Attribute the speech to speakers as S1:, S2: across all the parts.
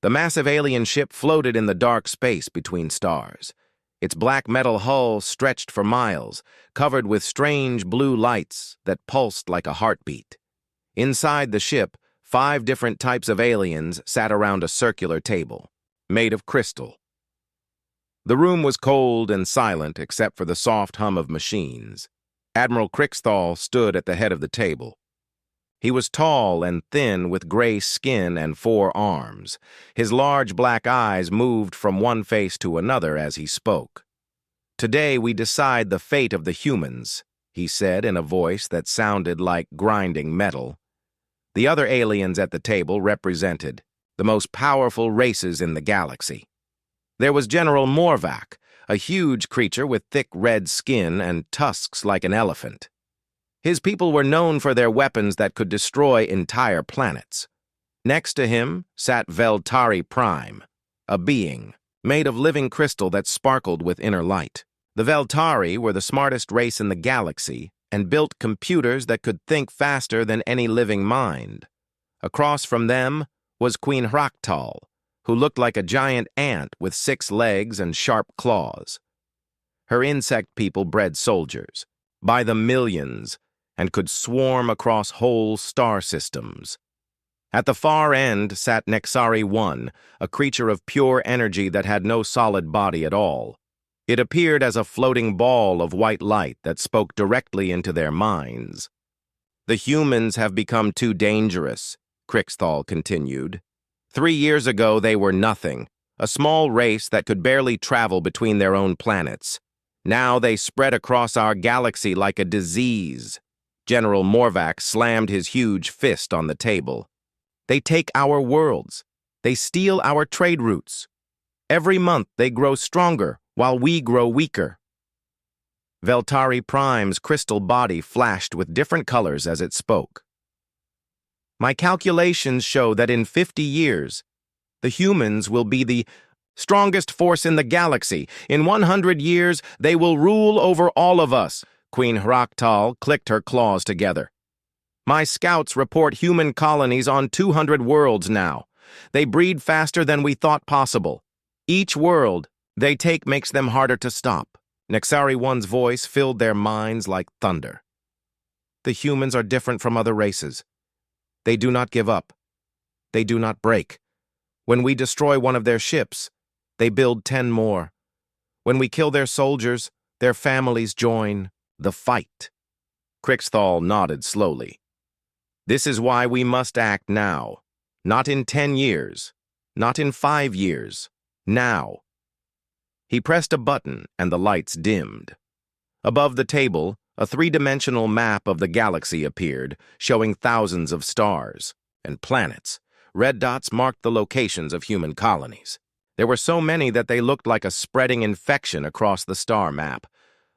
S1: The massive alien ship floated in the dark space between stars. Its black metal hull stretched for miles, covered with strange blue lights that pulsed like a heartbeat. Inside the ship, 5 different types of aliens sat around a circular table, made of crystal. The room was cold and silent except for the soft hum of machines. Admiral Crixthal stood at the head of the table. He was tall and thin with gray skin and 4 arms. His large black eyes moved from one face to another as he spoke. "Today we decide the fate of the humans," he said in a voice that sounded like grinding metal. The other aliens at the table represented the most powerful races in the galaxy. There was General Morvac, a huge creature with thick red skin and tusks like an elephant. His people were known for their weapons that could destroy entire planets. Next to him sat Veltari Prime, a being made of living crystal that sparkled with inner light. The Veltari were the smartest race in the galaxy and built computers that could think faster than any living mind. Across from them was Queen Hraktal, who looked like a giant ant with 6 legs and sharp claws. Her insect people bred soldiers, by the millions, and could swarm across whole star systems. At the far end sat Nexari 1, a creature of pure energy that had no solid body at all. It appeared as a floating ball of white light that spoke directly into their minds. "The humans have become too dangerous," Crixthal continued. 3 years ago they were nothing, a small race that could barely travel between their own planets. Now they spread across our galaxy like a disease. General Morvac slammed his huge fist on the table. "They take our worlds. They steal our trade routes. Every month they grow stronger while we grow weaker." Veltari Prime's crystal body flashed with different colors as it spoke. "My calculations show that in 50 years, the humans will be the strongest force in the galaxy. In 100 years, they will rule over all of us." Queen Hraktal clicked her claws together. "My scouts report human colonies on 200 worlds now. They breed faster than we thought possible. Each world they take makes them harder to stop." Nexari 1's voice filled their minds like thunder. "The humans are different from other races. They do not give up. They do not break. When we destroy one of their ships, they build 10 more. When we kill their soldiers, their families join the fight." Crixthal nodded slowly. "This is why we must act now. Not in 10 years. Not in 5 years. Now." He pressed a button and the lights dimmed. Above the table, a 3-dimensional map of the galaxy appeared, showing thousands of stars and planets. Red dots marked the locations of human colonies. There were so many that they looked like a spreading infection across the star map.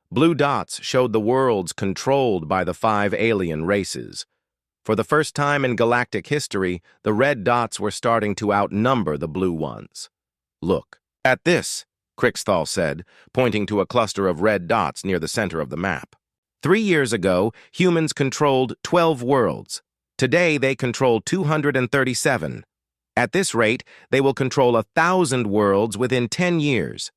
S1: Blue dots showed the worlds controlled by the 5 alien races. For the first time in galactic history, the red dots were starting to outnumber the blue ones. "Look at this," Crixthal said, pointing to a cluster of red dots near the center of the map. 3 years ago, humans controlled 12 worlds. Today, they control 237. At this rate, they will control 1,000 worlds within 10 years.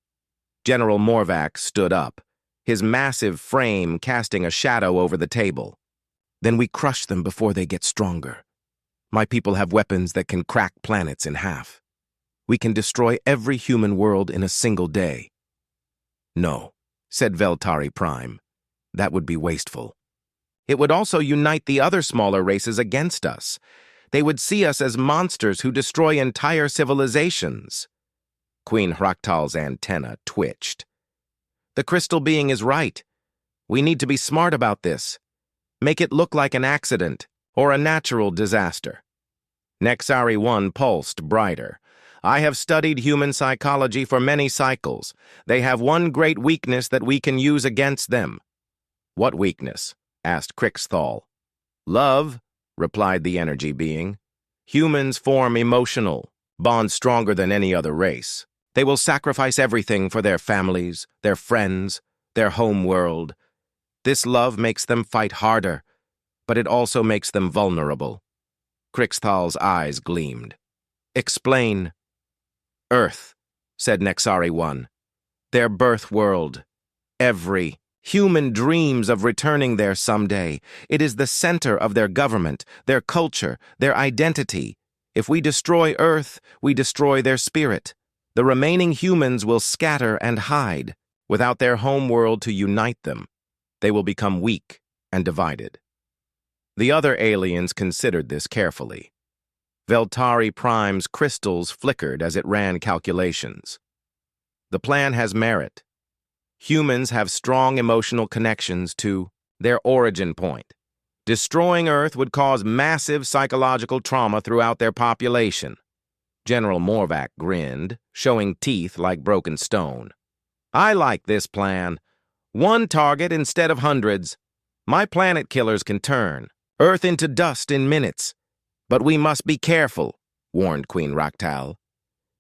S1: General Morvac stood up, his massive frame casting a shadow over the table. "Then we crush them before they get stronger. My people have weapons that can crack planets in half. We can destroy every human world in a single day." "No," said Veltari Prime. "That would be wasteful. It would also unite the other smaller races against us. They would see us as monsters who destroy entire civilizations." Queen Hraktal's antenna twitched. "The crystal being is right. We need to be smart about this. Make it look like an accident or a natural disaster." Nexari 1 pulsed brighter. "I have studied human psychology for many cycles. They have one great weakness that we can use against them." "What weakness?" asked Crixthal. "Love," replied the energy being. "Humans form emotional bonds stronger than any other race. They will sacrifice everything for their families, their friends, their home world. This love makes them fight harder, but it also makes them vulnerable." Crixthal's eyes gleamed. "Explain." Earth, said Nexari 1. Their birth world. Every human dreams of returning there someday. It is the center of their government, their culture, their identity. If we destroy Earth, we destroy their spirit. The remaining humans will scatter and hide. Without their homeworld to unite them, they will become weak and divided. The other aliens considered this carefully. Veltari Prime's crystals flickered as it ran calculations. The plan has merit. Humans have strong emotional connections to their origin point. Destroying Earth would cause massive psychological trauma throughout their population. General Morvac grinned, showing teeth like broken stone. I like this plan. One target instead of hundreds. My planet killers can turn Earth into dust in minutes. But we must be careful, warned Queen Raktal.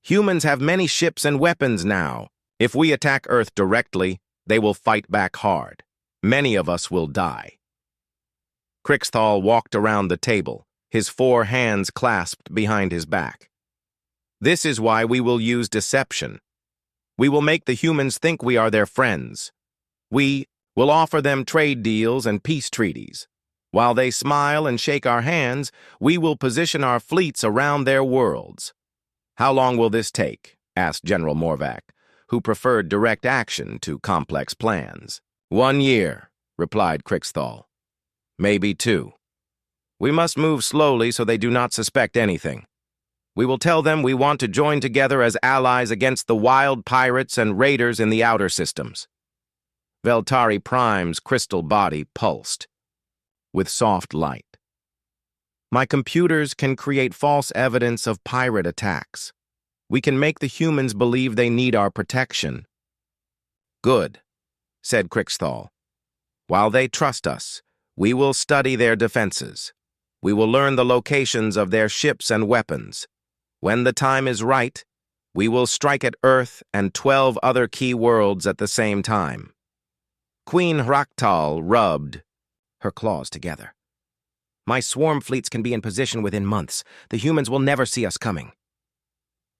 S1: Humans have many ships and weapons now. If we attack Earth directly, they will fight back hard. Many of us will die. Crixthal walked around the table, his 4 hands clasped behind his back. This is why we will use deception. We will make the humans think we are their friends. We will offer them trade deals and peace treaties. While they smile and shake our hands, we will position our fleets around their worlds. How long will this take? Asked General Morvac, who preferred direct action to complex plans. 1 year, replied Crixthal. Maybe 2. We must move slowly so they do not suspect anything. We will tell them we want to join together as allies against the wild pirates and raiders in the outer systems. Veltari Prime's crystal body pulsed with soft light. My computers can create false evidence of pirate attacks. We can make the humans believe they need our protection. Good, said Crixthal. While they trust us, we will study their defenses. We will learn the locations of their ships and weapons. When the time is right, we will strike at Earth and 12 other key worlds at the same time. Queen Raktal rubbed her claws together. My swarm fleets can be in position within months. The humans will never see us coming.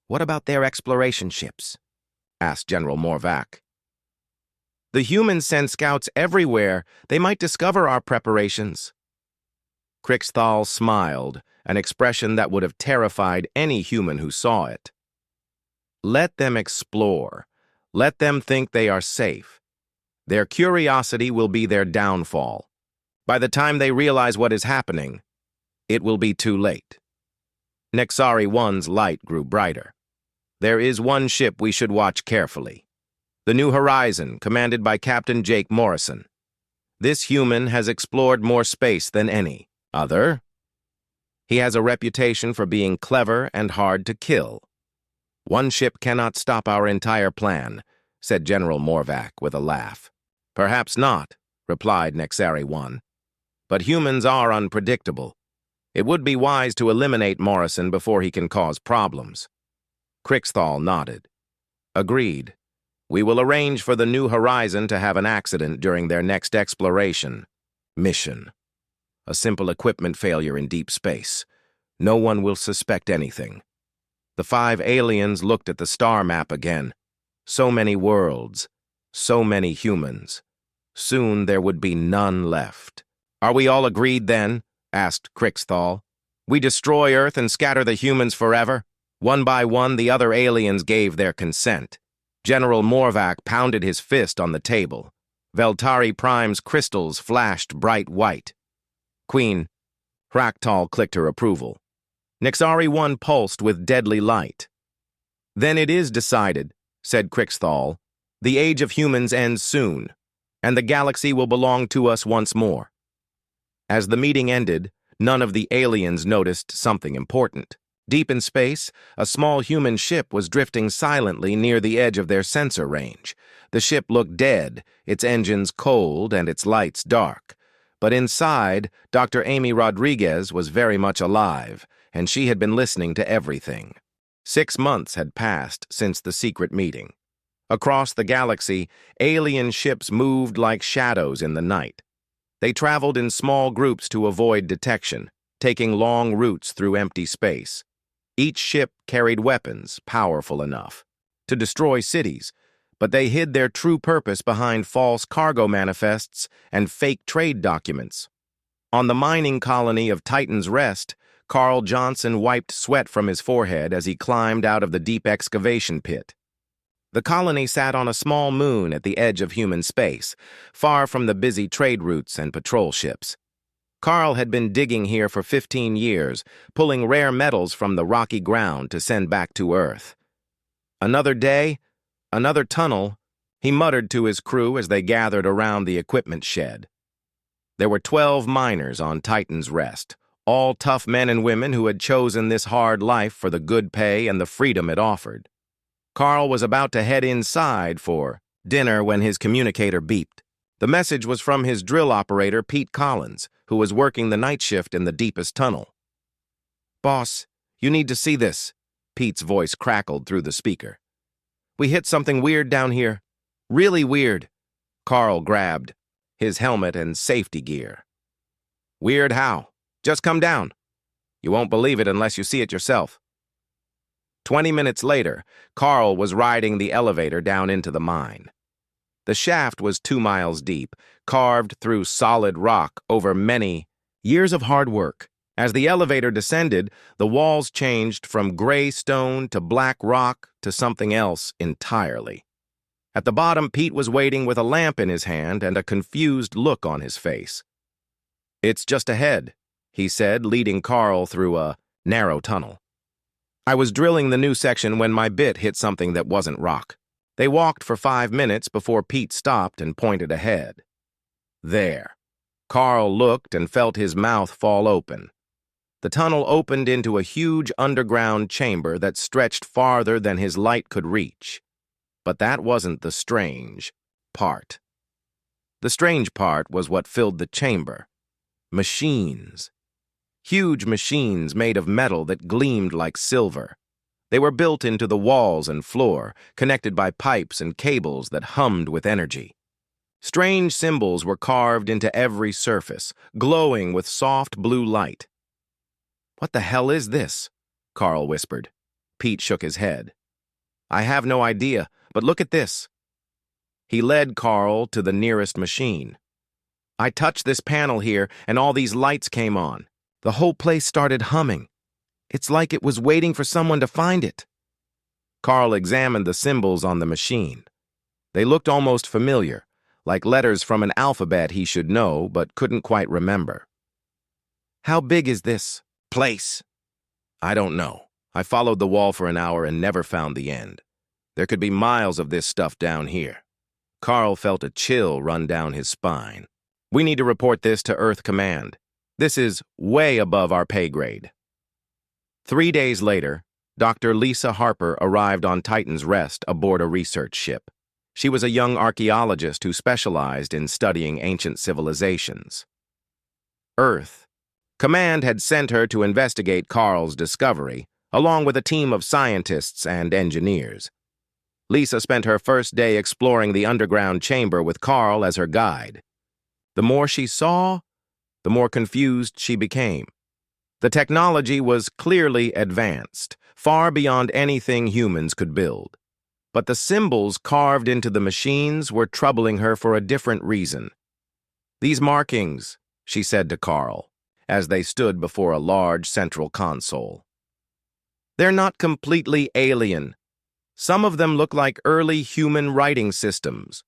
S1: What about their exploration ships? Asked General Morvac. The humans send scouts everywhere. They might discover our preparations. Crixthal smiled, an expression that would have terrified any human who saw it. Let them explore. Let them think they are safe. Their curiosity will be their downfall. By the time they realize what is happening, it will be too late. Nexari 1's light grew brighter. There is one ship we should watch carefully. The New Horizon, commanded by Captain Jake Morrison. This human has explored more space than any other. He has a reputation for being clever and hard to kill. One ship cannot stop our entire plan, said General Morvac with a laugh. Perhaps not, replied Nexari 1. But humans are unpredictable. It would be wise to eliminate Morrison before he can cause problems. Crixthal nodded. Agreed. We will arrange for the New Horizon to have an accident during their next exploration mission. A simple equipment failure in deep space. No one will suspect anything. The 5 aliens looked at the star map again. So many worlds, so many humans. Soon there would be none left. Are we all agreed then? Asked Crixthal. We destroy Earth and scatter the humans forever? One by one, the other aliens gave their consent. General Morvac pounded his fist on the table. Veltari Prime's crystals flashed bright white. Queen Raktal clicked her approval. Nexari 1 pulsed with deadly light. Then it is decided, said Crixthal. The age of humans ends soon, and the galaxy will belong to us once more. As the meeting ended, none of the aliens noticed something important. Deep in space, a small human ship was drifting silently near the edge of their sensor range. The ship looked dead, its engines cold and its lights dark. But inside, Dr. Amy Rodriguez was very much alive, and she had been listening to everything. 6 months had passed since the secret meeting. Across the galaxy, alien ships moved like shadows in the night. They traveled in small groups to avoid detection, taking long routes through empty space. Each ship carried weapons powerful enough to destroy cities, but they hid their true purpose behind false cargo manifests and fake trade documents. On the mining colony of Titan's Rest, Carl Johnson wiped sweat from his forehead as he climbed out of the deep excavation pit. The colony sat on a small moon at the edge of human space, far from the busy trade routes and patrol ships. Carl had been digging here for 15 years, pulling rare metals from the rocky ground to send back to Earth. Another day, another tunnel, he muttered to his crew as they gathered around the equipment shed. There were 12 miners on Titan's Rest, all tough men and women who had chosen this hard life for the good pay and the freedom it offered. Carl was about to head inside for dinner when his communicator beeped. The message was from his drill operator, Pete Collins, who was working the night shift in the deepest tunnel. "Boss, you need to see this," Pete's voice crackled through the speaker. "We hit something weird down here. Really weird." Carl grabbed his helmet and safety gear. "Weird how? Just come down. You won't believe it unless you see it yourself." 20 minutes later, Carl was riding the elevator down into the mine. The shaft was 2 miles deep, carved through solid rock over many years of hard work. As the elevator descended, the walls changed from gray stone to black rock to something else entirely. At the bottom, Pete was waiting with a lamp in his hand and a confused look on his face. "It's just ahead," he said, leading Carl through a narrow tunnel. "I was drilling the new section when my bit hit something that wasn't rock." They walked for 5 minutes before Pete stopped and pointed ahead. There. Carl looked and felt his mouth fall open. The tunnel opened into a huge underground chamber that stretched farther than his light could reach. But that wasn't the strange part. The strange part was what filled the chamber. Machines. Huge machines made of metal that gleamed like silver. They were built into the walls and floor, connected by pipes and cables that hummed with energy. Strange symbols were carved into every surface, glowing with soft blue light. "What the hell is this?" Carl whispered. Pete shook his head. "I have no idea, but look at this." He led Carl to the nearest machine. "I touched this panel here, and all these lights came on. The whole place started humming. It's like it was waiting for someone to find it." Carl examined the symbols on the machine. They looked almost familiar, like letters from an alphabet he should know but couldn't quite remember. "How big is this place?" "I don't know. I followed the wall for an hour and never found the end. There could be miles of this stuff down here." Carl felt a chill run down his spine. "We need to report this to Earth Command. This is way above our pay grade." 3 days later, Dr. Lisa Harper arrived on Titan's Rest aboard a research ship. She was a young archaeologist who specialized in studying ancient civilizations. Earth Command had sent her to investigate Carl's discovery, along with a team of scientists and engineers. Lisa spent her first day exploring the underground chamber with Carl as her guide. The more she saw, the more confused she became. The technology was clearly advanced, far beyond anything humans could build. But the symbols carved into the machines were troubling her for a different reason. "These markings," she said to Carl, as they stood before a large central console. "They're not completely alien. Some of them look like early human writing systems.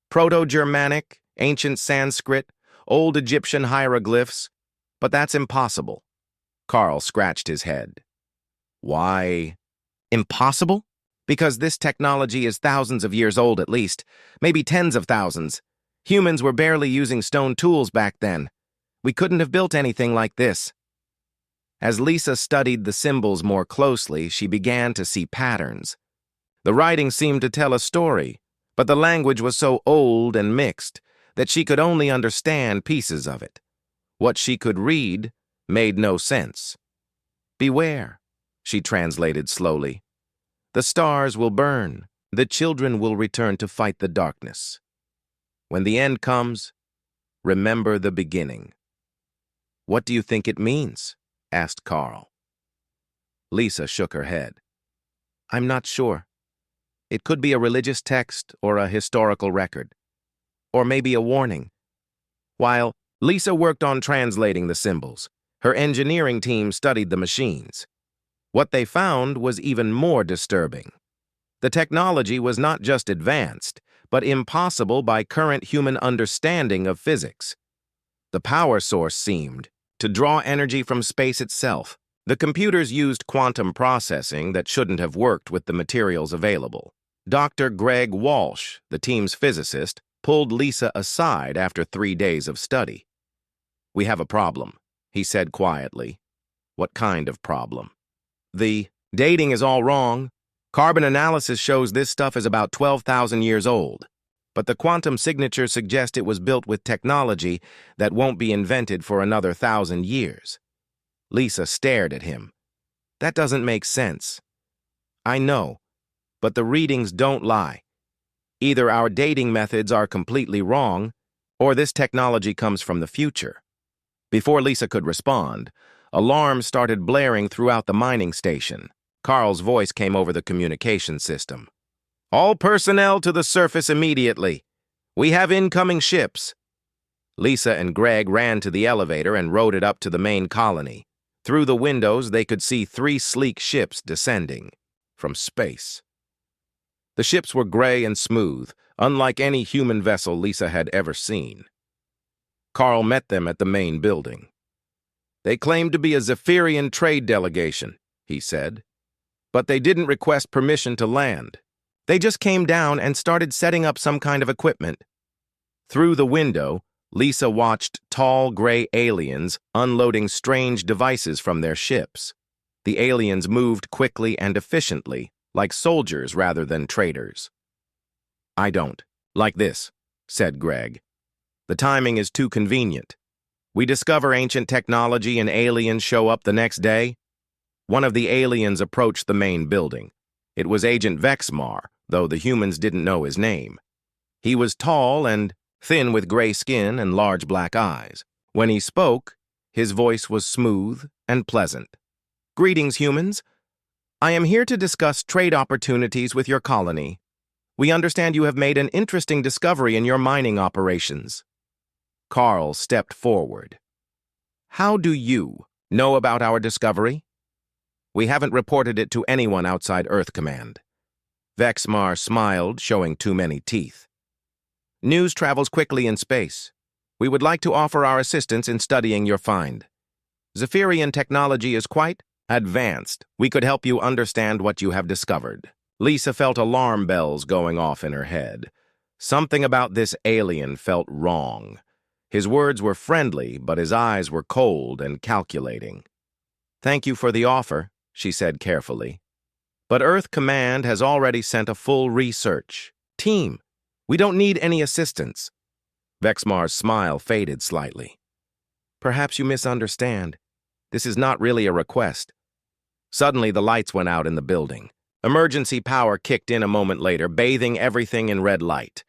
S1: Proto-Germanic, ancient Sanskrit, old Egyptian hieroglyphs, but that's impossible." Carl scratched his head. "Why impossible?" "Because this technology is thousands of years old at least, maybe tens of thousands. Humans were barely using stone tools back then. We couldn't have built anything like this." As Lisa studied the symbols more closely, she began to see patterns. The writing seemed to tell a story, but the language was so old and mixed that she could only understand pieces of it. What she could read made no sense. "Beware," she translated slowly. "The stars will burn. The children will return to fight the darkness. When the end comes, remember the beginning." "What do you think it means?" asked Carl. Lisa shook her head. I'm not sure. It could be a religious text or a historical record. Or maybe a warning. While Lisa worked on translating the symbols, her engineering team studied the machines. What they found was even more disturbing. The technology was not just advanced, but impossible by current human understanding of physics. The power source seemed to draw energy from space itself. The computers used quantum processing that shouldn't have worked with the materials available. Dr. Greg Walsh, the team's physicist, pulled Lisa aside after 3 days of study. We have a problem, he said quietly. What kind of problem? The dating is all wrong. Carbon analysis shows this stuff is about 12,000 years old. But the quantum signatures suggest it was built with technology that won't be invented for another 1,000 years. Lisa stared at him. That doesn't make sense. I know, but the readings don't lie. Either our dating methods are completely wrong, or this technology comes from the future. Before Lisa could respond, alarms started blaring throughout the mining station. Carl's voice came over the communication system. All personnel to the surface immediately. We have incoming ships. Lisa and Greg ran to the elevator and rode it up to the main colony. Through the windows, they could see 3 sleek ships descending from space. The ships were gray and smooth, unlike any human vessel Lisa had ever seen. Carl met them at the main building. They claimed to be a Zephyrian trade delegation, he said, but they didn't request permission to land. They just came down and started setting up some kind of equipment. Through the window, Lisa watched tall gray aliens unloading strange devices from their ships. The aliens moved quickly and efficiently, like soldiers rather than traders. I don't like this, said Greg. The timing is too convenient. We discover ancient technology and aliens show up the next day. One of the aliens approached the main building. It was Agent Vexmar, though the humans didn't know his name. He was tall and thin with gray skin and large black eyes. When he spoke, his voice was smooth and pleasant. Greetings, humans. I am here to discuss trade opportunities with your colony. We understand you have made an interesting discovery in your mining operations. Carl stepped forward. How do you know about our discovery? We haven't reported it to anyone outside Earth Command. Vexmar smiled, showing too many teeth. News travels quickly in space. We would like to offer our assistance in studying your find. Zephyrian technology is quite advanced. We could help you understand what you have discovered. Lisa felt alarm bells going off in her head. Something about this alien felt wrong. His words were friendly, but his eyes were cold and calculating. Thank you for the offer, she said carefully. But Earth Command has already sent a full research team. We don't need any assistance. Vexmar's smile faded slightly. Perhaps you misunderstand. This is not really a request. Suddenly, the lights went out in the building. Emergency power kicked in a moment later, bathing everything in red light.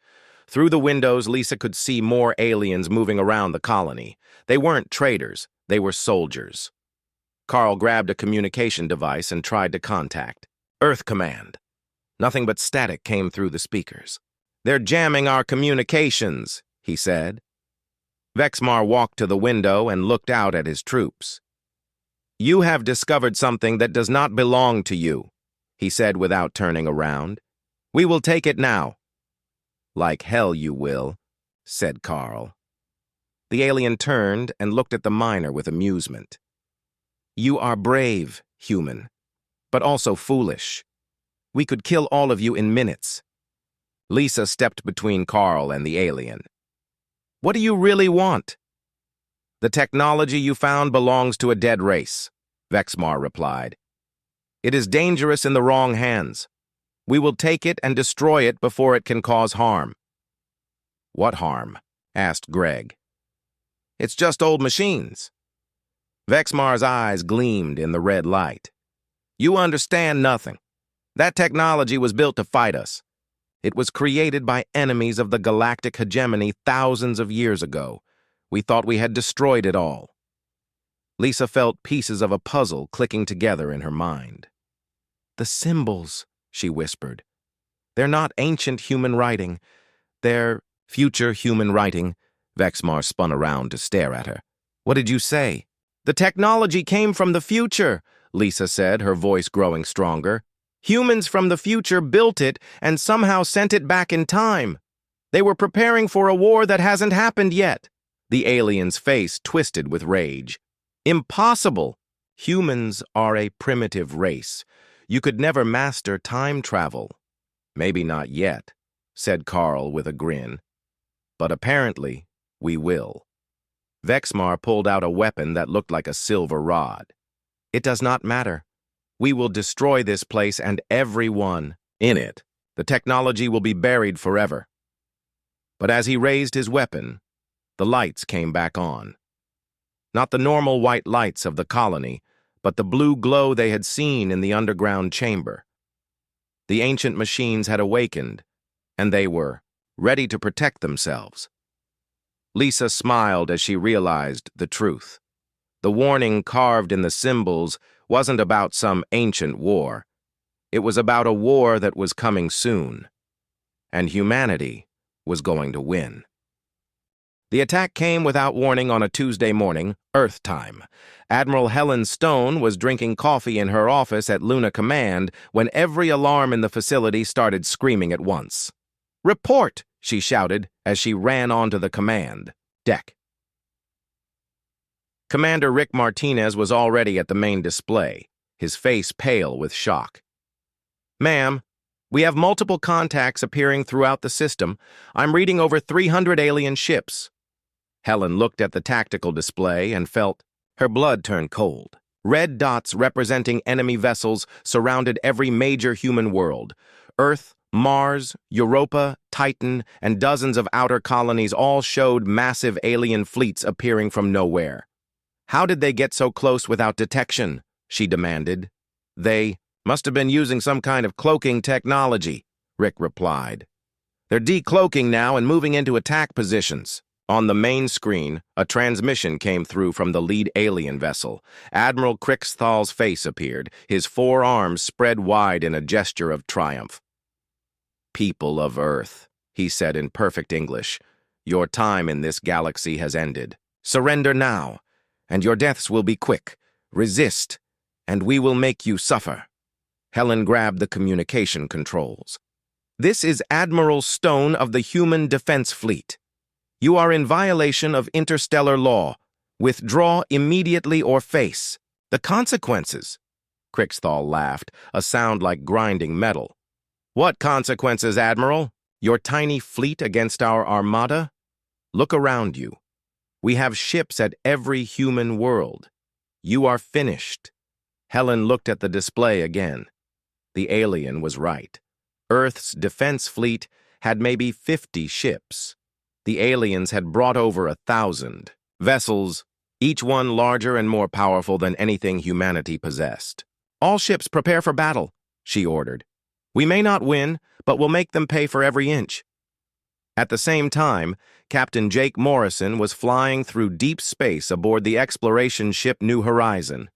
S1: Through the windows, Lisa could see more aliens moving around the colony. They weren't traders, they were soldiers. Carl grabbed a communication device and tried to contact Earth Command. Nothing but static came through the speakers. They're jamming our communications, he said. Vexmar walked to the window and looked out at his troops. You have discovered something that does not belong to you, he said without turning around. We will take it now. Like hell you will, said Carl. The alien turned and looked at the miner with amusement. You are brave, human, but also foolish. We could kill all of you in minutes. Lisa stepped between Carl and the alien. What do you really want? The technology you found belongs to a dead race, Vexmar replied. It is dangerous in the wrong hands. We will take it and destroy it before it can cause harm. What harm? Asked Greg. It's just old machines. Vexmar's eyes gleamed in the red light. You understand nothing. That technology was built to fight us. It was created by enemies of the galactic hegemony thousands of years ago. We thought we had destroyed it all. Lisa felt pieces of a puzzle clicking together in her mind. "The symbols," she whispered. "They're not ancient human writing. They're future human writing." Vexmar spun around to stare at her. "What did you say?" "The technology came from the future," Lisa said, her voice growing stronger. "Humans from the future built it and somehow sent it back in time. They were preparing for a war that hasn't happened yet." The alien's face twisted with rage. "Impossible! Humans are a primitive race. You could never master time travel." "Maybe not yet," said Carl with a grin. "But apparently, we will." Vexmar pulled out a weapon that looked like a silver rod. "It does not matter. We will destroy this place and everyone in it. The technology will be buried forever." But as he raised his weapon, the lights came back on. Not the normal white lights of the colony, but the blue glow they had seen in the underground chamber. The ancient machines had awakened, and they were ready to protect themselves. Lisa smiled as she realized the truth. The warning carved in the symbols wasn't about some ancient war. It was about a war that was coming soon, and humanity was going to win. The attack came without warning on a Tuesday morning, Earth time. Admiral Helen Stone was drinking coffee in her office at Luna Command when every alarm in the facility started screaming at once. "Report!" she shouted as she ran onto the command deck. Commander Rick Martinez was already at the main display, his face pale with shock. "Ma'am, we have multiple contacts appearing throughout the system. I'm reading over 300 alien ships." Helen looked at the tactical display and felt her blood turn cold. Red dots representing enemy vessels surrounded every major human world. Earth, Mars, Europa, Titan, and dozens of outer colonies all showed massive alien fleets appearing from nowhere. "How did they get so close without detection?" she demanded. "They must have been using some kind of cloaking technology," Rick replied. "They're decloaking now and moving into attack positions." On the main screen, a transmission came through from the lead alien vessel. Admiral Krixthal's face appeared, his four arms spread wide in a gesture of triumph. "People of Earth," he said in perfect English, "your time in this galaxy has ended. Surrender now, and your deaths will be quick. Resist, and we will make you suffer." Helen grabbed the communication controls. "This is Admiral Stone of the Human Defense Fleet. You are in violation of interstellar law. Withdraw immediately or face the consequences." Krixthal laughed, a sound like grinding metal. "What consequences, Admiral? Your tiny fleet against our armada? Look around you. We have ships at every human world. You are finished." Helen looked at the display again. The alien was right. Earth's defense fleet had maybe 50 ships. The aliens had brought over 1,000 vessels, each one larger and more powerful than anything humanity possessed. "All ships prepare for battle," she ordered. "We may not win, but we'll make them pay for every inch." At the same time, Captain Jake Morrison was flying through deep space aboard the exploration ship New Horizon.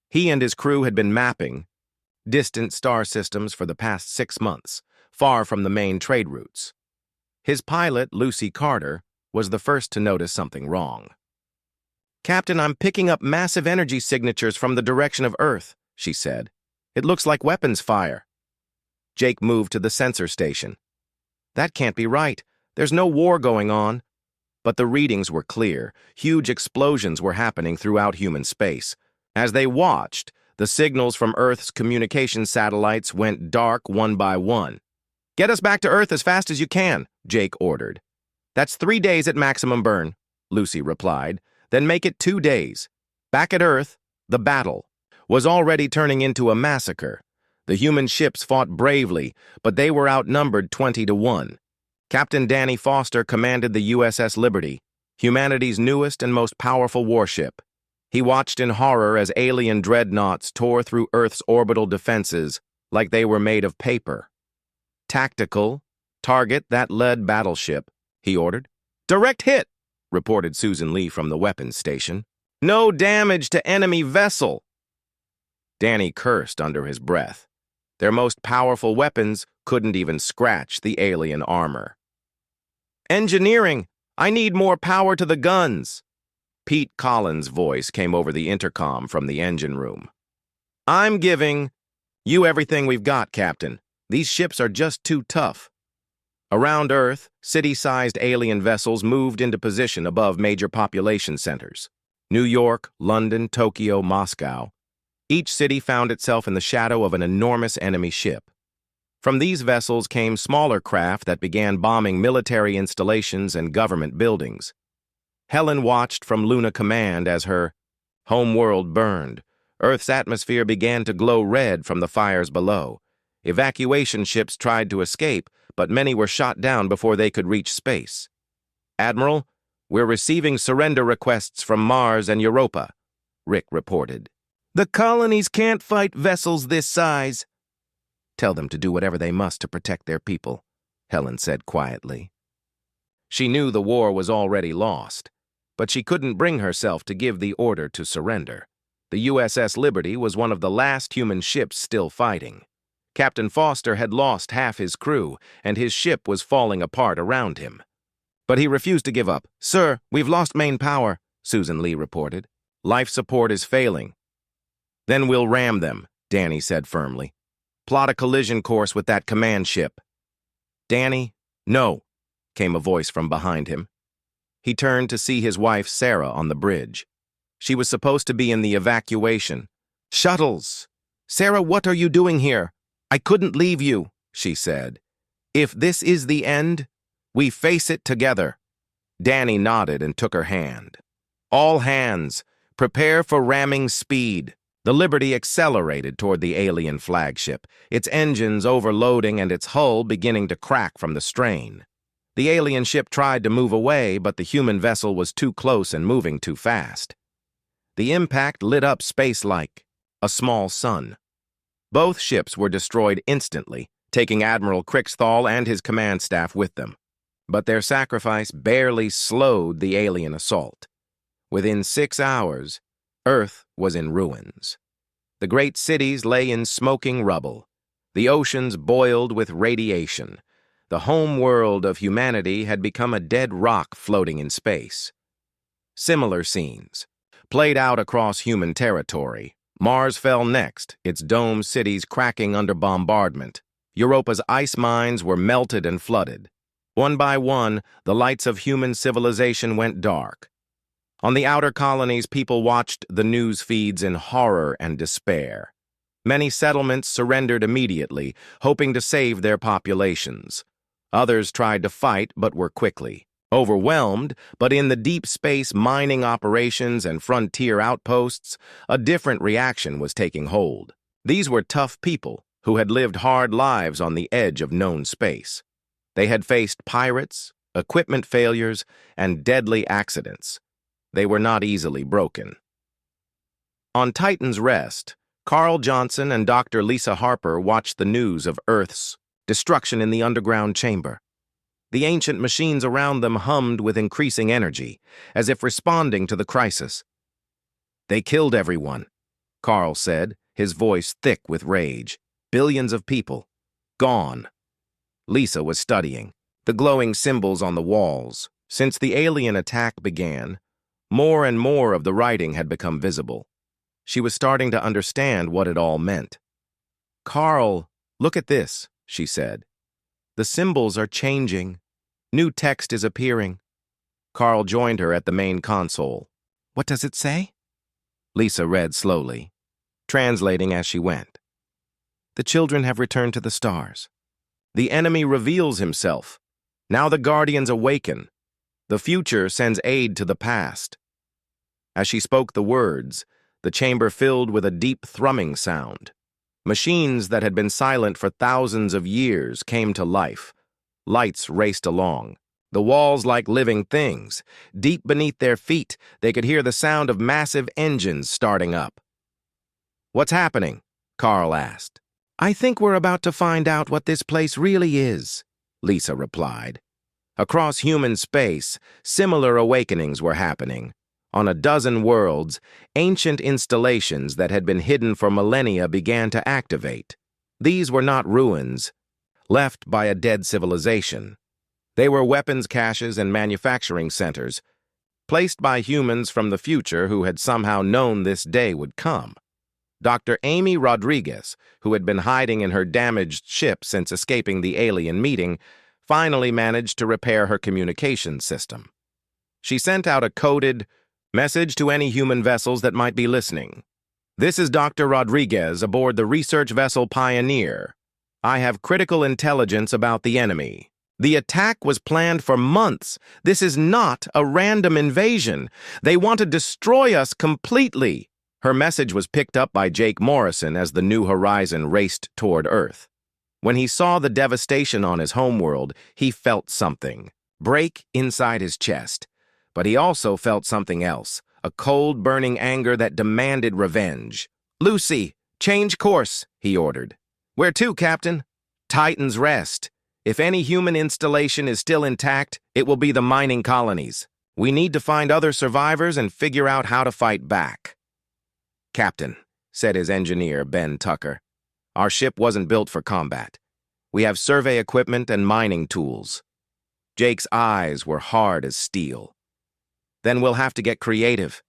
S1: He and his crew had been mapping distant star systems for the past 6 months, far from the main trade routes. His pilot, Lucy Carter, was the first to notice something wrong. "Captain, I'm picking up massive energy signatures from the direction of Earth," she said. "It looks like weapons fire." Jake moved to the sensor station. "That can't be right. There's no war going on." But the readings were clear. Huge explosions were happening throughout human space. As they watched, the signals from Earth's communication satellites went dark one by one. "Get us back to Earth as fast as you can," Jake ordered. "That's 3 days at maximum burn," Lucy replied. "Then make it 2 days." Back at Earth, the battle was already turning into a massacre. The human ships fought bravely, but they were outnumbered 20-1. Captain Danny Foster commanded the USS Liberty, humanity's newest and most powerful warship. He watched in horror as alien dreadnoughts tore through Earth's orbital defenses like they were made of paper. "Tactical, target that lead battleship," he ordered. "Direct hit," reported Susan Lee from the weapons station. No damage to enemy vessel! Danny cursed under his breath. Their most powerful weapons couldn't even scratch the alien armor. Engineering! I need more power to the guns! Pete Collins' voice came over the intercom from the engine room. I'm giving you everything we've got, Captain. These ships are just too tough. Around Earth, city-sized alien vessels moved into position above major population centers. New York, London, Tokyo, Moscow. Each city found itself in the shadow of an enormous enemy ship. From these vessels came smaller craft that began bombing military installations and government buildings. Helen watched from Luna Command as her home world burned. Earth's atmosphere began to glow red from the fires below. Evacuation ships tried to escape, but many were shot down before they could reach space. Admiral, we're receiving surrender requests from Mars and Europa, Rick reported. The colonies can't fight vessels this size. Tell them to do whatever they must to protect their people, Helen said quietly. She knew the war was already lost, but she couldn't bring herself to give the order to surrender. The USS Liberty was one of the last human ships still fighting. Captain Foster had lost half his crew, and his ship was falling apart around him. But he refused to give up. Sir, we've lost main power, Susan Lee reported. Life support is failing. Then we'll ram them, Danny said firmly. Plot a collision course with that command ship. Danny, no, came a voice from behind him. He turned to see his wife Sarah on the bridge. She was supposed to be in the evacuation. Shuttles! Sarah, what are you doing here? I couldn't leave you, she said. If this is the end, we face it together. Danny nodded and took her hand. All hands, prepare for ramming speed. The Liberty accelerated toward the alien flagship, its engines overloading and its hull beginning to crack from the strain. The alien ship tried to move away, but the human vessel was too close and moving too fast. The impact lit up space like a small sun. Both ships were destroyed instantly, taking Admiral Kriegsthahl and his command staff with them. But their sacrifice barely slowed the alien assault. Within 6 hours, Earth was in ruins. The great cities lay in smoking rubble. The oceans boiled with radiation. The home world of humanity had become a dead rock floating in space. Similar scenes played out across human territory. Mars fell next, its domed cities cracking under bombardment. Europa's ice mines were melted and flooded. One by one, the lights of human civilization went dark. On the outer colonies, people watched the news feeds in horror and despair. Many settlements surrendered immediately, hoping to save their populations. Others tried to fight, but were quickly overwhelmed. But in the deep space mining operations and frontier outposts, a different reaction was taking hold. These were tough people who had lived hard lives on the edge of known space. They had faced pirates, equipment failures, and deadly accidents. They were not easily broken. On Titan's Rest, Carl Johnson and Dr. Lisa Harper watched the news of Earth's destruction in the underground chamber. The ancient machines around them hummed with increasing energy, as if responding to the crisis. They killed everyone, Carl said, his voice thick with rage. Billions of people. Gone. Lisa was studying the glowing symbols on the walls. Since the alien attack began, more and more of the writing had become visible. She was starting to understand what it all meant. Carl, look at this, she said. The symbols are changing. New text is appearing. Carl joined her at the main console. What does it say? Lisa read slowly, translating as she went. The children have returned to the stars. The enemy reveals himself. Now the guardians awaken. The future sends aid to the past. As she spoke the words, the chamber filled with a deep thrumming sound. Machines that had been silent for thousands of years came to life. Lights raced along, the walls like living things. Deep beneath their feet, they could hear the sound of massive engines starting up. What's happening? Carl asked. I think we're about to find out what this place really is, Lisa replied. Across human space, similar awakenings were happening. On a dozen worlds, ancient installations that had been hidden for millennia began to activate. These were not ruins, left by a dead civilization. They were weapons caches and manufacturing centers, placed by humans from the future who had somehow known this day would come. Dr. Amy Rodriguez, who had been hiding in her damaged ship since escaping the alien meeting, finally managed to repair her communication system. She sent out a coded message to any human vessels that might be listening. "This is Dr. Rodriguez aboard the research vessel Pioneer. I have critical intelligence about the enemy. The attack was planned for months. This is not a random invasion. They want to destroy us completely." Her message was picked up by Jake Morrison as the New Horizon raced toward Earth. When he saw the devastation on his homeworld, he felt something break inside his chest. But he also felt something else, a cold, burning anger that demanded revenge. "Lucy, change course," he ordered. "Where to, Captain?" "Titan's Rest. If any human installation is still intact, it will be the mining colonies. We need to find other survivors and figure out how to fight back." "Captain," said his engineer, Ben Tucker, "our ship wasn't built for combat. We have survey equipment and mining tools." Jake's eyes were hard as steel. "Then we'll have to get creative."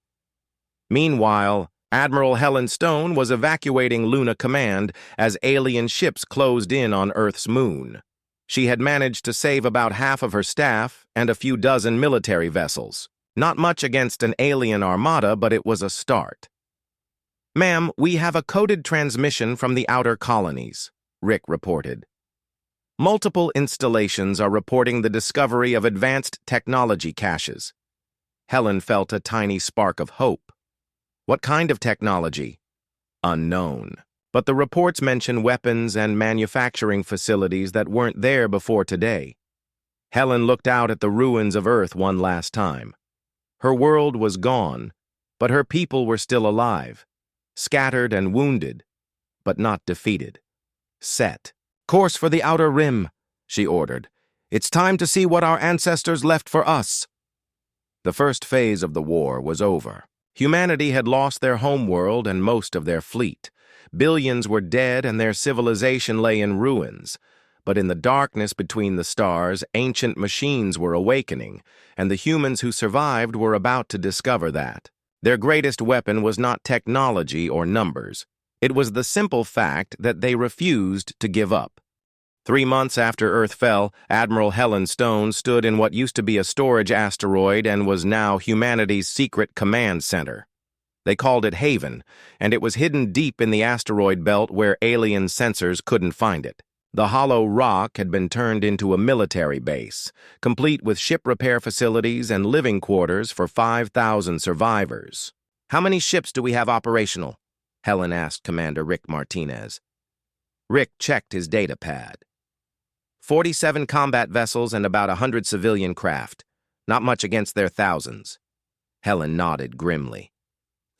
S1: Meanwhile, Admiral Helen Stone was evacuating Luna Command as alien ships closed in on Earth's moon. She had managed to save about half of her staff and a few dozen military vessels. Not much against an alien armada, but it was a start. "Ma'am, we have a coded transmission from the outer colonies," Rick reported. "Multiple installations are reporting the discovery of advanced technology caches." Helen felt a tiny spark of hope. "What kind of technology?" "Unknown. But the reports mention weapons and manufacturing facilities that weren't there before today." Helen looked out at the ruins of Earth one last time. Her world was gone, but her people were still alive, scattered and wounded, but not defeated. "Set course for the Outer Rim," she ordered. "It's time to see what our ancestors left for us." The first phase of the war was over. Humanity had lost their homeworld and most of their fleet. Billions were dead and their civilization lay in ruins. But in the darkness between the stars, ancient machines were awakening, and the humans who survived were about to discover that. Their greatest weapon was not technology or numbers. It was the simple fact that they refused to give up. 3 months after Earth fell, Admiral Helen Stone stood in what used to be a storage asteroid and was now humanity's secret command center. They called it Haven, and it was hidden deep in the asteroid belt where alien sensors couldn't find it. The hollow rock had been turned into a military base, complete with ship repair facilities and living quarters for 5,000 survivors. "How many ships do we have operational?" Helen asked Commander Rick Martinez. Rick checked his data pad. 47 combat vessels and about 100 civilian craft. Not much against their thousands. Helen nodded grimly.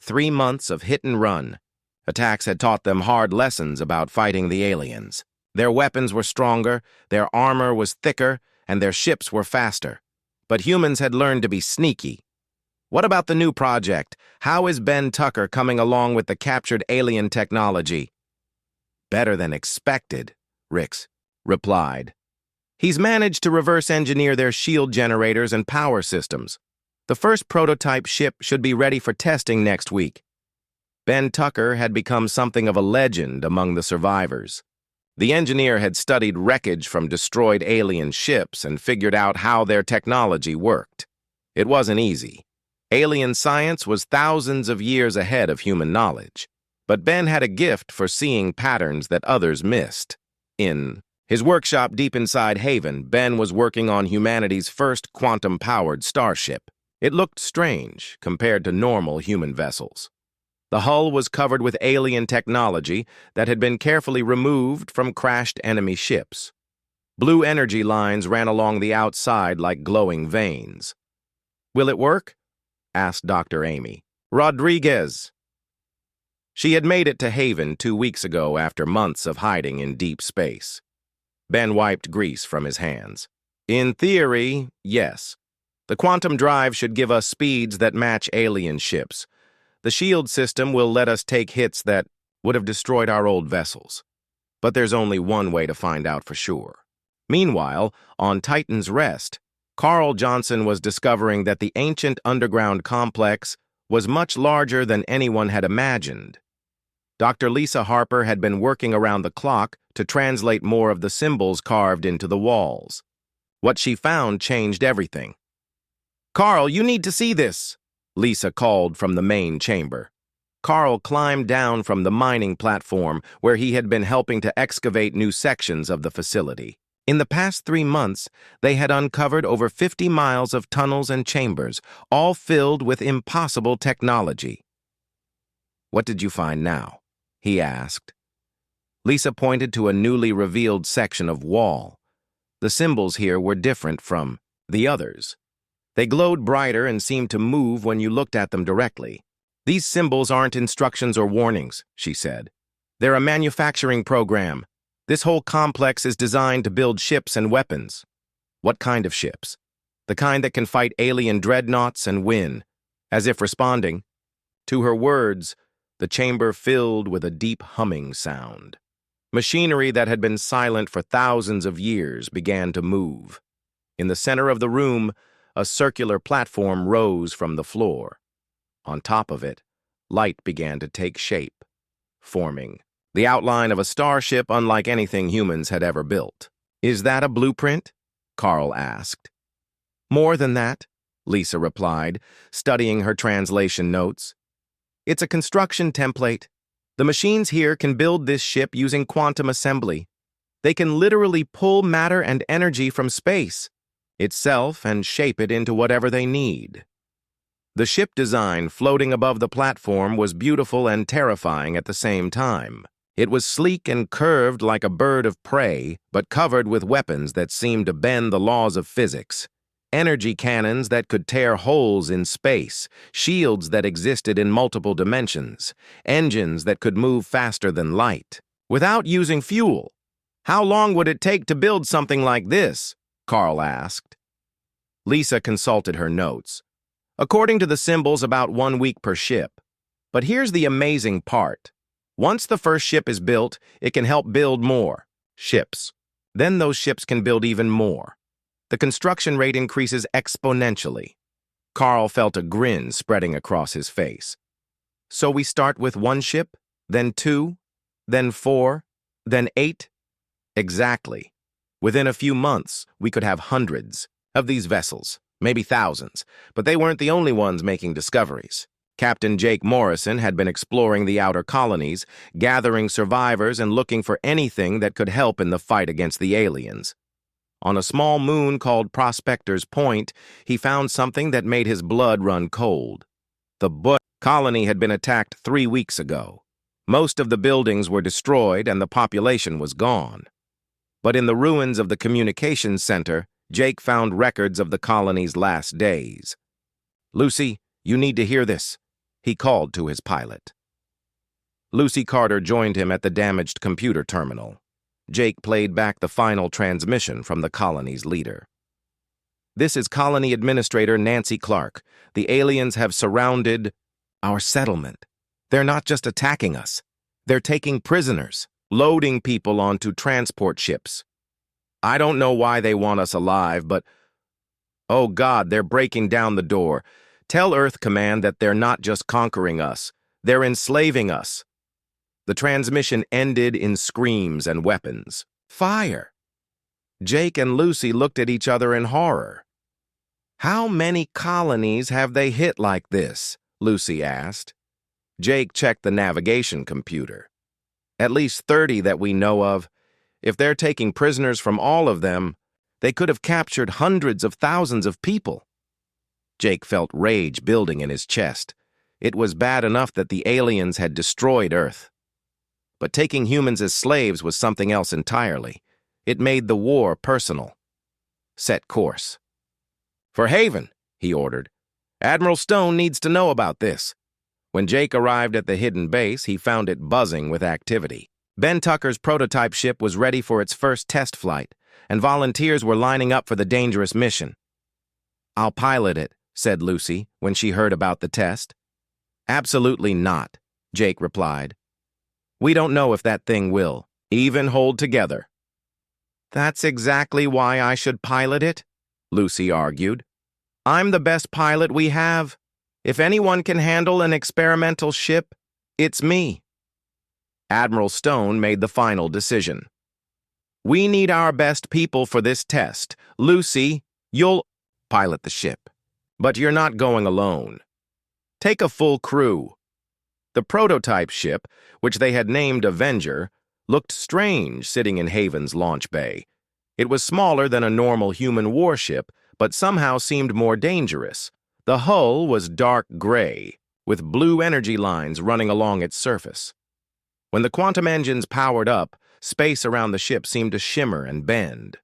S1: 3 months of hit and run. Attacks had taught them hard lessons about fighting the aliens. Their weapons were stronger, their armor was thicker, and their ships were faster. But humans had learned to be sneaky. "What about the new project? How is Ben Tucker coming along with the captured alien technology?" "Better than expected," Rix replied. "He's managed to reverse engineer their shield generators and power systems. The first prototype ship should be ready for testing next week." Ben Tucker had become something of a legend among the survivors. The engineer had studied wreckage from destroyed alien ships and figured out how their technology worked. It wasn't easy. Alien science was thousands of years ahead of human knowledge. But Ben had a gift for seeing patterns that others missed. In his workshop deep inside Haven, Ben was working on humanity's first quantum-powered starship. It looked strange compared to normal human vessels. The hull was covered with alien technology that had been carefully removed from crashed enemy ships. Blue energy lines ran along the outside like glowing veins. "Will it work?" asked Dr. Amy. "Rodriguez." She had made it to Haven 2 weeks ago after months of hiding in deep space. Ben wiped grease from his hands. "In theory, yes. The quantum drive should give us speeds that match alien ships. The shield system will let us take hits that would have destroyed our old vessels. But there's only one way to find out for sure. Meanwhile, on Titan's Rest, Carl Johnson was discovering that the ancient underground complex was much larger than anyone had imagined. Dr. Lisa Harper had been working around the clock to translate more of the symbols carved into the walls. What she found changed everything. "Carl, you need to see this," Lisa called from the main chamber. Carl climbed down from the mining platform where he had been helping to excavate new sections of the facility. In the past 3 months, they had uncovered over 50 miles of tunnels and chambers, all filled with impossible technology. "What did you find now?" he asked. Lisa pointed to a newly revealed section of wall. The symbols here were different from the others. They glowed brighter and seemed to move when you looked at them directly. "These symbols aren't instructions or warnings," she said. "They're a manufacturing program. This whole complex is designed to build ships and weapons." "What kind of ships?" "The kind that can fight alien dreadnoughts and win." As if responding to her words, the chamber filled with a deep humming sound. Machinery that had been silent for thousands of years began to move. In the center of the room, a circular platform rose from the floor. On top of it, light began to take shape, forming the outline of a starship unlike anything humans had ever built. "Is that a blueprint?" Carl asked. "More than that," Lisa replied, studying her translation notes. "It's a construction template. The machines here can build this ship using quantum assembly. They can literally pull matter and energy from space itself and shape it into whatever they need." The ship design floating above the platform was beautiful and terrifying at the same time. It was sleek and curved like a bird of prey, but covered with weapons that seemed to bend the laws of physics. Energy cannons that could tear holes in space, shields that existed in multiple dimensions, engines that could move faster than light, without using fuel. "How long would it take to build something like this?" Carl asked. Lisa consulted her notes. "According to the symbols, about 1 week per ship. But here's the amazing part. Once the first ship is built, it can help build more ships. Then those ships can build even more. The construction rate increases exponentially." Carl felt a grin spreading across his face. "So we start with 1 ship, then 2, then 4, then 8? "Exactly. Within a few months, we could have hundreds of these vessels, maybe thousands, but they weren't the only ones making discoveries. Captain Jake Morrison had been exploring the outer colonies, gathering survivors and looking for anything that could help in the fight against the aliens. On a small moon called Prospector's Point, he found something that made his blood run cold. The Bush colony had been attacked 3 weeks ago. Most of the buildings were destroyed and the population was gone. But in the ruins of the communications center, Jake found records of the colony's last days. "Lucy, you need to hear this," he called to his pilot. Lucy Carter joined him at the damaged computer terminal. Jake played back the final transmission from the colony's leader. "This is Colony Administrator Nancy Clark. The aliens have surrounded our settlement. They're not just attacking us. They're taking prisoners, loading people onto transport ships. I don't know why they want us alive, but oh God, they're breaking down the door. Tell Earth Command that they're not just conquering us. They're enslaving us." The transmission ended in screams and weapons. Fire! Jake and Lucy looked at each other in horror. "How many colonies have they hit like this?" Lucy asked. Jake checked the navigation computer. "At least 30 that we know of. If they're taking prisoners from all of them, they could have captured hundreds of thousands of people." Jake felt rage building in his chest. It was bad enough that the aliens had destroyed Earth. But taking humans as slaves was something else entirely. It made the war personal. "Set course." "For Haven," he ordered. "Admiral Stone needs to know about this." When Jake arrived at the hidden base, he found it buzzing with activity. Ben Tucker's prototype ship was ready for its first test flight, and volunteers were lining up for the dangerous mission. "I'll pilot it," said Lucy when she heard about the test. "Absolutely not," Jake replied. "We don't know if that thing will even hold together." "That's exactly why I should pilot it," Lucy argued. "I'm the best pilot we have. If anyone can handle an experimental ship, it's me." Admiral Stone made the final decision. "We need our best people for this test. Lucy, you'll pilot the ship, but you're not going alone. Take a full crew." The prototype ship, which they had named Avenger, looked strange sitting in Haven's launch bay. It was smaller than a normal human warship, but somehow seemed more dangerous. The hull was dark gray, with blue energy lines running along its surface. When the quantum engines powered up, space around the ship seemed to shimmer and bend.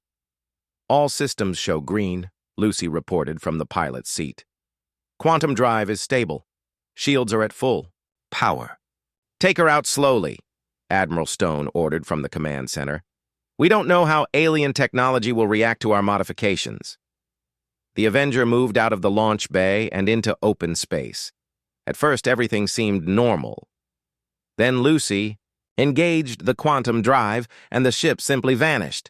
S1: "All systems show green," Lucy reported from the pilot's seat. "Quantum drive is stable. Shields are at full power." "Take her out slowly," Admiral Stone ordered from the command center. "We don't know how alien technology will react to our modifications." The Avenger moved out of the launch bay and into open space. At first, everything seemed normal. Then Lucy engaged the quantum drive, and the ship simply vanished.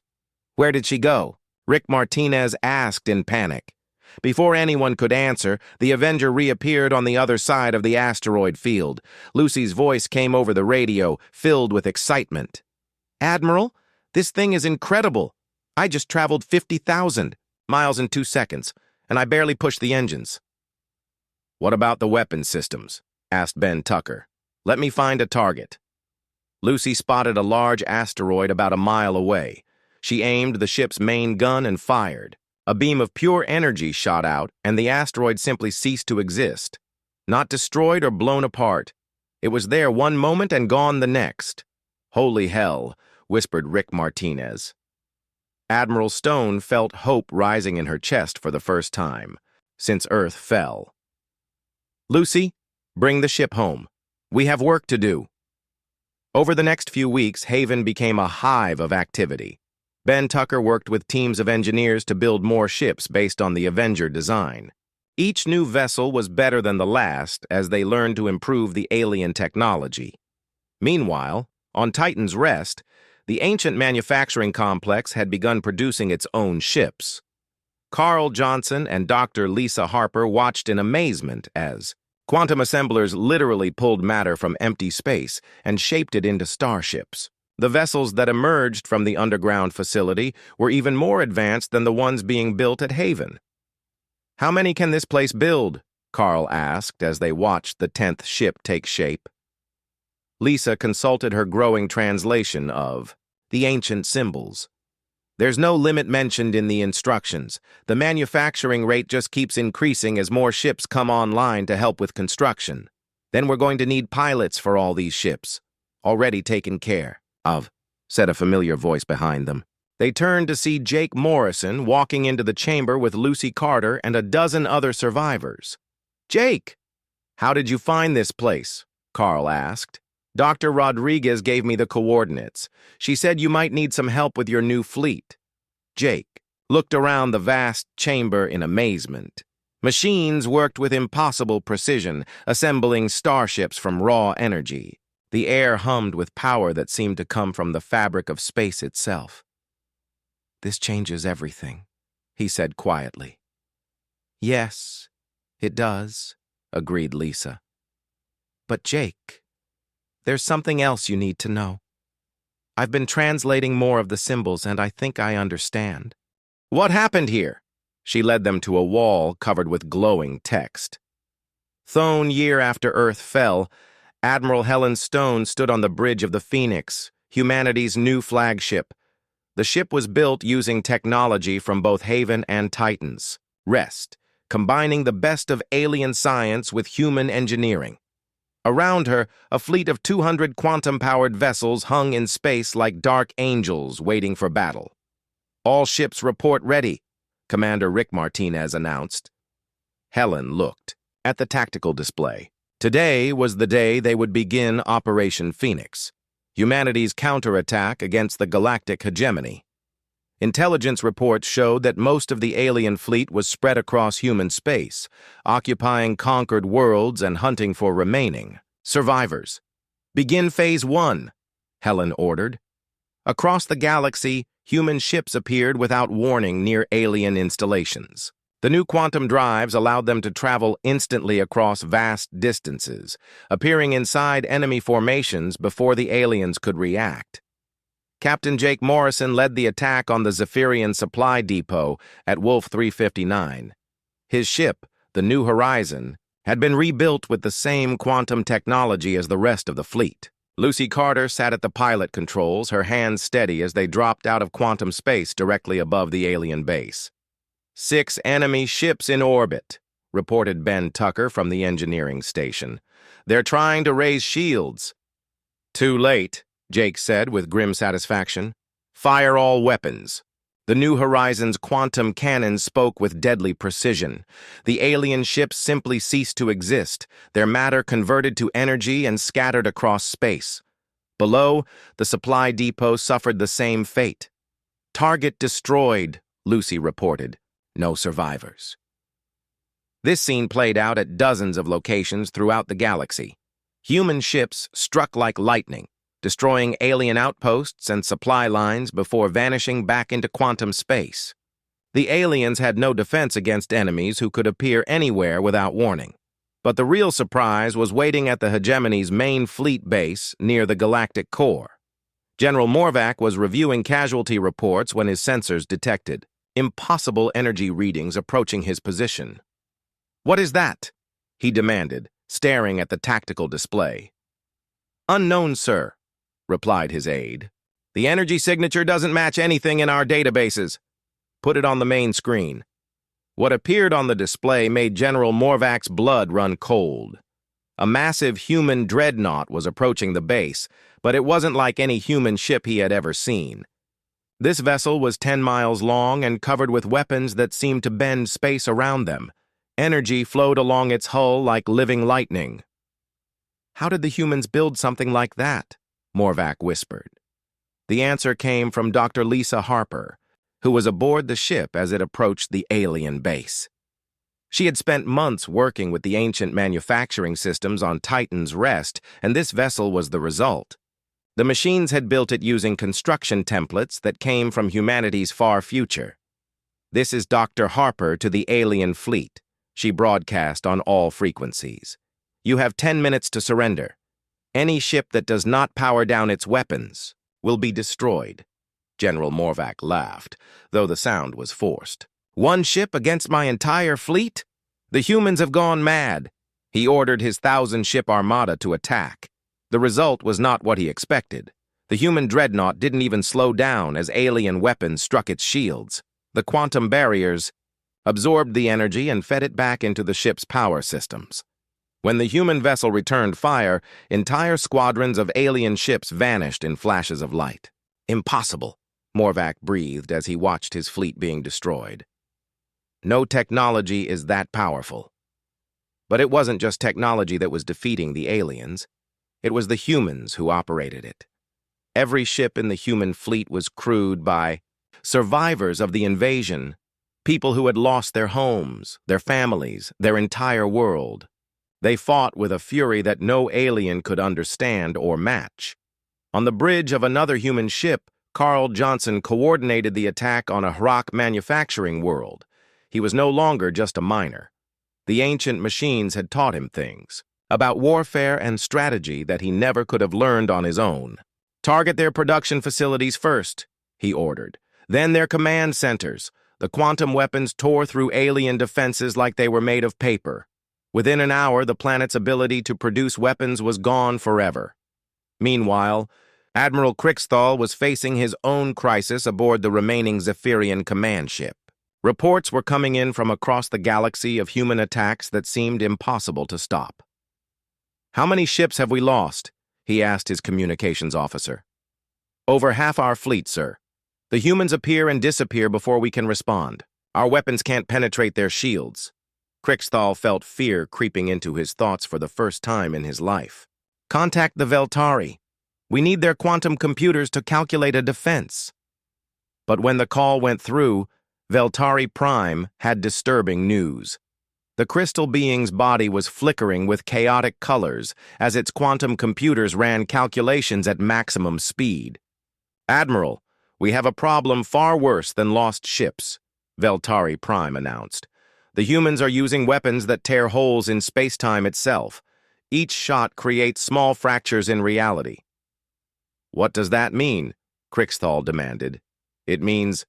S1: "Where did she go?" Rick Martinez asked in panic. Before anyone could answer, the Avenger reappeared on the other side of the asteroid field. Lucy's voice came over the radio, filled with excitement. "Admiral, this thing is incredible. I just traveled 50,000 miles in 2 seconds, and I barely pushed the engines." "What about the weapon systems?" asked Ben Tucker. "Let me find a target." Lucy spotted a large asteroid about a mile away. She aimed the ship's main gun and fired. A beam of pure energy shot out, and the asteroid simply ceased to exist. Not destroyed or blown apart. It was there one moment and gone the next. "Holy hell," whispered Rick Martinez. Admiral Stone felt hope rising in her chest for the first time since Earth fell. "Lucy, bring the ship home. We have work to do." Over the next few weeks, Haven became a hive of activity. Ben Tucker worked with teams of engineers to build more ships based on the Avenger design. Each new vessel was better than the last as they learned to improve the alien technology. Meanwhile, on Titan's Rest, the ancient manufacturing complex had begun producing its own ships. Carl Johnson and Dr. Lisa Harper watched in amazement as quantum assemblers literally pulled matter from empty space and shaped it into starships. The vessels that emerged from the underground facility were even more advanced than the ones being built at Haven. "How many can this place build?" Carl asked as they watched the 10th ship take shape. Lisa consulted her growing translation of the ancient symbols. "There's no limit mentioned in the instructions. The manufacturing rate just keeps increasing as more ships come online to help with construction. Then we're going to need pilots for all these ships. Already taken care of," said a familiar voice behind them. They turned to see Jake Morrison walking into the chamber with Lucy Carter and a dozen other survivors. "Jake, how did you find this place?" Carl asked. "Dr. Rodriguez gave me the coordinates. She said you might need some help with your new fleet." Jake looked around the vast chamber in amazement. Machines worked with impossible precision, assembling starships from raw energy. The air hummed with power that seemed to come from the fabric of space itself. "This changes everything," he said quietly. "Yes, it does," agreed Lisa. "But Jake, there's something else you need to know. I've been translating more of the symbols, and I think I understand." "What happened here?" She led them to a wall covered with glowing text. "Thone year after Earth fell, Admiral Helen Stone stood on the bridge of the Phoenix, humanity's new flagship. The ship was built using technology from both Haven and Titan's Rest, combining the best of alien science with human engineering. Around her, a fleet of 200 quantum-powered vessels hung in space like dark angels waiting for battle. "All ships report ready," Commander Rick Martinez announced. Helen looked at the tactical display. Today was the day they would begin Operation Phoenix, humanity's counterattack against the galactic hegemony. Intelligence reports showed that most of the alien fleet was spread across human space, occupying conquered worlds and hunting for remaining survivors. "Begin Phase 1, Helen ordered. Across the galaxy, human ships appeared without warning near alien installations. The new quantum drives allowed them to travel instantly across vast distances, appearing inside enemy formations before the aliens could react. Captain Jake Morrison led the attack on the Zephyrian supply depot at Wolf 359. His ship, the New Horizon, had been rebuilt with the same quantum technology as the rest of the fleet. Lucy Carter sat at the pilot controls, her hands steady as they dropped out of quantum space directly above the alien base. 6 enemy ships in orbit, reported Ben Tucker from the engineering station. They're trying to raise shields. Too late, Jake said with grim satisfaction. Fire all weapons. The New Horizon's quantum cannon spoke with deadly precision. The alien ships simply ceased to exist, their matter converted to energy and scattered across space. Below, the supply depot suffered the same fate. Target destroyed, Lucy reported. No survivors. This scene played out at dozens of locations throughout the galaxy. Human ships struck like lightning, destroying alien outposts and supply lines before vanishing back into quantum space. The aliens had no defense against enemies who could appear anywhere without warning. But the real surprise was waiting at the hegemony's main fleet base near the galactic core. General Morvac was reviewing casualty reports when his sensors detected impossible energy readings approaching his position. "What is that?" he demanded, staring at the tactical display. "Unknown, sir," replied his aide. "The energy signature doesn't match anything in our databases." "Put it on the main screen." What appeared on the display made General Morvac's blood run cold. A massive human dreadnought was approaching the base, but it wasn't like any human ship he had ever seen. This vessel was 10 miles long and covered with weapons that seemed to bend space around them. Energy flowed along its hull like living lightning. "How did the humans build something like that?" Morvac whispered. The answer came from Dr. Lisa Harper, who was aboard the ship as it approached the alien base. She had spent months working with the ancient manufacturing systems on Titan's Rest, and this vessel was the result. The machines had built it using construction templates that came from humanity's far future. "This is Dr. Harper to the alien fleet," she broadcast on all frequencies. "You have 10 minutes to surrender. Any ship that does not power down its weapons will be destroyed." General Morvac laughed, though the sound was forced. "One ship against my entire fleet? The humans have gone mad." He ordered his 1,000-ship armada to attack. The result was not what he expected. The human dreadnought didn't even slow down as alien weapons struck its shields. The quantum barriers absorbed the energy and fed it back into the ship's power systems. When the human vessel returned fire, entire squadrons of alien ships vanished in flashes of light. "Impossible," Morvac breathed as he watched his fleet being destroyed. "No technology is that powerful." But it wasn't just technology that was defeating the aliens. It was the humans who operated it. Every ship in the human fleet was crewed by survivors of the invasion, people who had lost their homes, their families, their entire world. They fought with a fury that no alien could understand or match. On the bridge of another human ship, Carl Johnson coordinated the attack on a Hrock manufacturing world. He was no longer just a miner. The ancient machines had taught him things about warfare and strategy that he never could have learned on his own. "Target their production facilities first," he ordered. "Then their command centers." The quantum weapons tore through alien defenses like they were made of paper. Within an hour, the planet's ability to produce weapons was gone forever. Meanwhile, Admiral Kriksthal was facing his own crisis aboard the remaining Zephyrian command ship. Reports were coming in from across the galaxy of human attacks that seemed impossible to stop. "How many ships have we lost?" he asked his communications officer. "Over half our fleet, sir. The humans appear and disappear before we can respond. Our weapons can't penetrate their shields." Kriksthal felt fear creeping into his thoughts for the first time in his life. "Contact the Veltari. We need their quantum computers to calculate a defense." But when the call went through, Veltari Prime had disturbing news. The crystal being's body was flickering with chaotic colors as its quantum computers ran calculations at maximum speed. "Admiral, we have a problem far worse than lost ships," Veltari Prime announced. "The humans are using weapons that tear holes in space-time itself. Each shot creates small fractures in reality." "What does that mean?" Crixthal demanded. "It means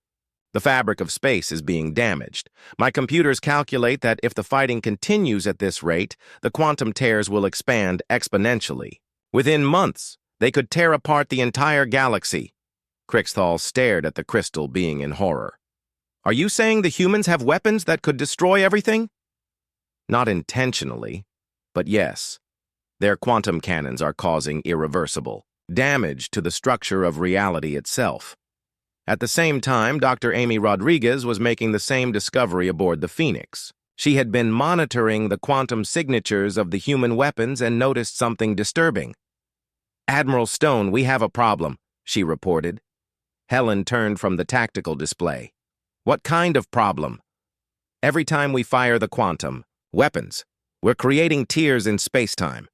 S1: the fabric of space is being damaged. My computers calculate that if the fighting continues at this rate, the quantum tears will expand exponentially. Within months, they could tear apart the entire galaxy." Crixthal stared at the crystal being in horror. "Are you saying the humans have weapons that could destroy everything?" "Not intentionally, but yes. Their quantum cannons are causing irreversible damage to the structure of reality itself." At the same time, Dr. Amy Rodriguez was making the same discovery aboard the Phoenix. She had been monitoring the quantum signatures of the human weapons and noticed something disturbing. "Admiral Stone, we have a problem," she reported. Helen turned from the tactical display. "What kind of problem?" "Every time we fire the quantum weapons, we're creating tears in space-time.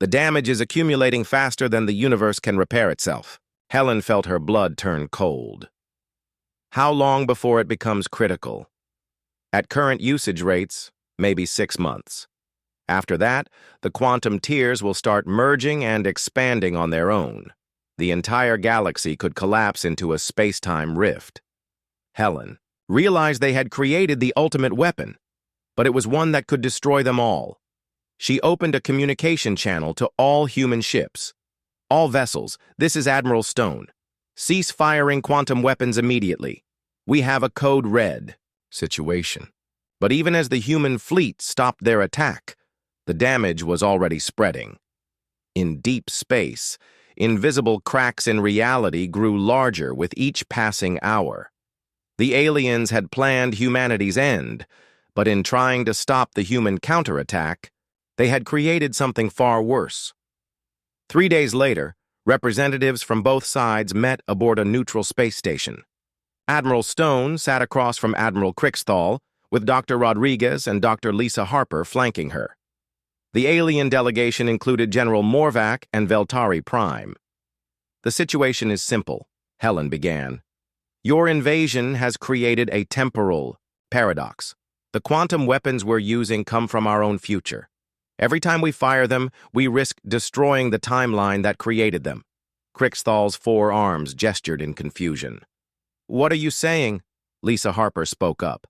S1: The damage is accumulating faster than the universe can repair itself." Helen felt her blood turn cold. "How long before it becomes critical?" "At current usage rates, maybe 6 months. After that, the quantum tears will start merging and expanding on their own. The entire galaxy could collapse into a space-time rift." Helen realized they had created the ultimate weapon, but it was one that could destroy them all. She opened a communication channel to all human ships. "All vessels, this is Admiral Stone. Cease firing quantum weapons immediately. We have a code red situation." But even as the human fleet stopped their attack, the damage was already spreading. In deep space, invisible cracks in reality grew larger with each passing hour. The aliens had planned humanity's end, but in trying to stop the human counterattack, they had created something far worse. 3 days later, representatives from both sides met aboard a neutral space station. Admiral Stone sat across from Admiral Crixthal, with Dr. Rodriguez and Dr. Lisa Harper flanking her. The alien delegation included General Morvac and Veltari Prime. "The situation is simple," Helen began. "Your invasion has created a temporal paradox. The quantum weapons we're using come from our own future. Every time we fire them, we risk destroying the timeline that created them." Crixthal's 4 arms gestured in confusion. "What are you saying?" Lisa Harper spoke up.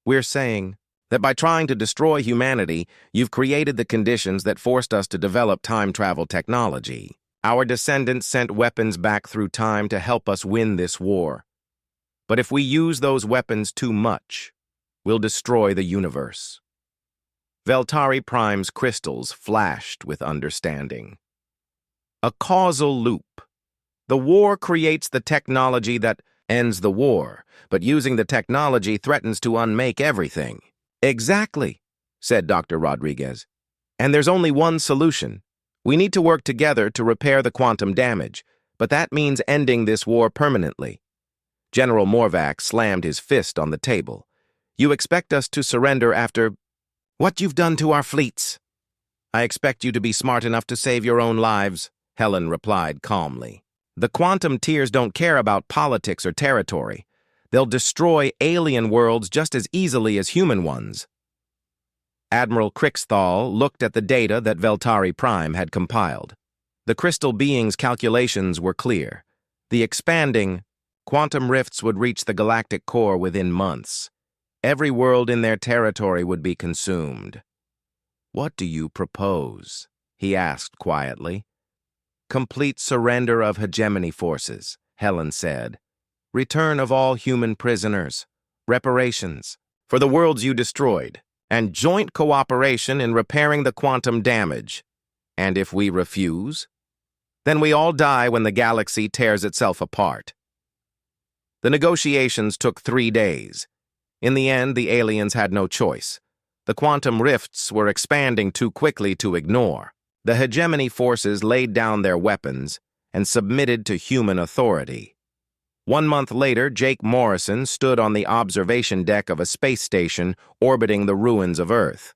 S1: "We're saying that by trying to destroy humanity, you've created the conditions that forced us to develop time travel technology. Our descendants sent weapons back through time to help us win this war. But if we use those weapons too much, we'll destroy the universe." Veltari Prime's crystals flashed with understanding. "A causal loop. The war creates the technology that ends the war, but using the technology threatens to unmake everything." "Exactly," said Dr. Rodriguez. "And there's only one solution. We need to work together to repair the quantum damage, but that means ending this war permanently." General Morvac slammed his fist on the table. "You expect us to surrender after what you've done to our fleets?" "I expect you to be smart enough to save your own lives," Helen replied calmly. "The quantum tears don't care about politics or territory. They'll destroy alien worlds just as easily as human ones." Admiral Crixthal looked at the data that Veltari Prime had compiled. The crystal being's calculations were clear. The expanding quantum rifts would reach the galactic core within months. Every world in their territory would be consumed. "What do you propose?" he asked quietly. "Complete surrender of hegemony forces," Helen said. "Return of all human prisoners, reparations for the worlds you destroyed, and joint cooperation in repairing the quantum damage. And if we refuse, then we all die when the galaxy tears itself apart." The negotiations took 3 days. In the end, the aliens had no choice. The quantum rifts were expanding too quickly to ignore. The hegemony forces laid down their weapons and submitted to human authority. 1 month later, Jake Morrison stood on the observation deck of a space station orbiting the ruins of Earth.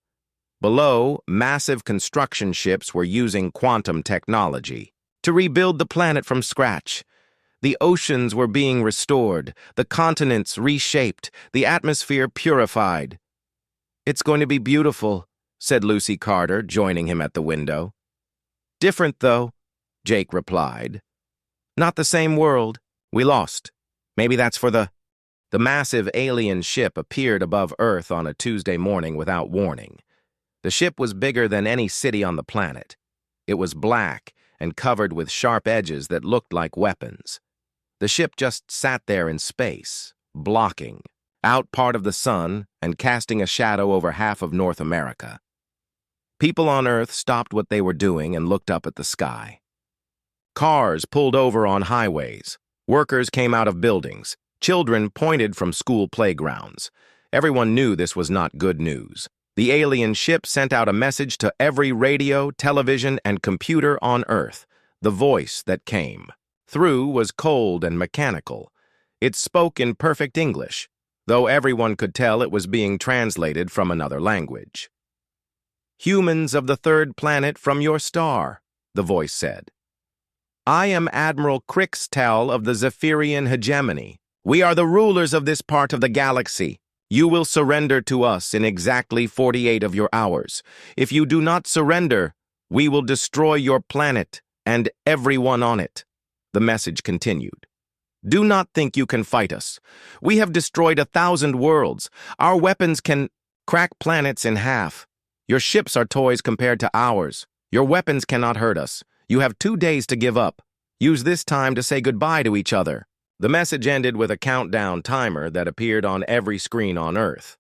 S1: Below, massive construction ships were using quantum technology to rebuild the planet from scratch. The oceans were being restored, the continents reshaped, the atmosphere purified. "It's going to be beautiful," said Lucy Carter, joining him at the window. "Different, though," Jake replied. "Not the same world. We lost. Maybe that's for the massive alien ship appeared above Earth on a Tuesday morning without warning. The ship was bigger than any city on the planet. It was black and covered with sharp edges that looked like weapons. The ship just sat there in space, blocking, out part of the sun and casting a shadow over half of North America. People on Earth stopped what they were doing and looked up at the sky. Cars pulled over on highways. Workers came out of buildings. Children pointed from school playgrounds. Everyone knew this was not good news. The alien ship sent out a message to every radio, television, and computer on Earth. The voice that came through was cold and mechanical. It spoke in perfect English, though everyone could tell it was being translated from another language. "Humans of the third planet from your star," the voice said. "I am Admiral Crixtel of the Zephyrian hegemony. We are the rulers of this part of the galaxy. You will surrender to us in exactly 48 of your hours. If you do not surrender, we will destroy your planet and everyone on it." The message continued. "Do not think you can fight us. We have destroyed 1,000 worlds. Our weapons can crack planets in half. Your ships are toys compared to ours. Your weapons cannot hurt us. You have 2 days to give up. Use this time to say goodbye to each other." The message ended with a countdown timer that appeared on every screen on Earth.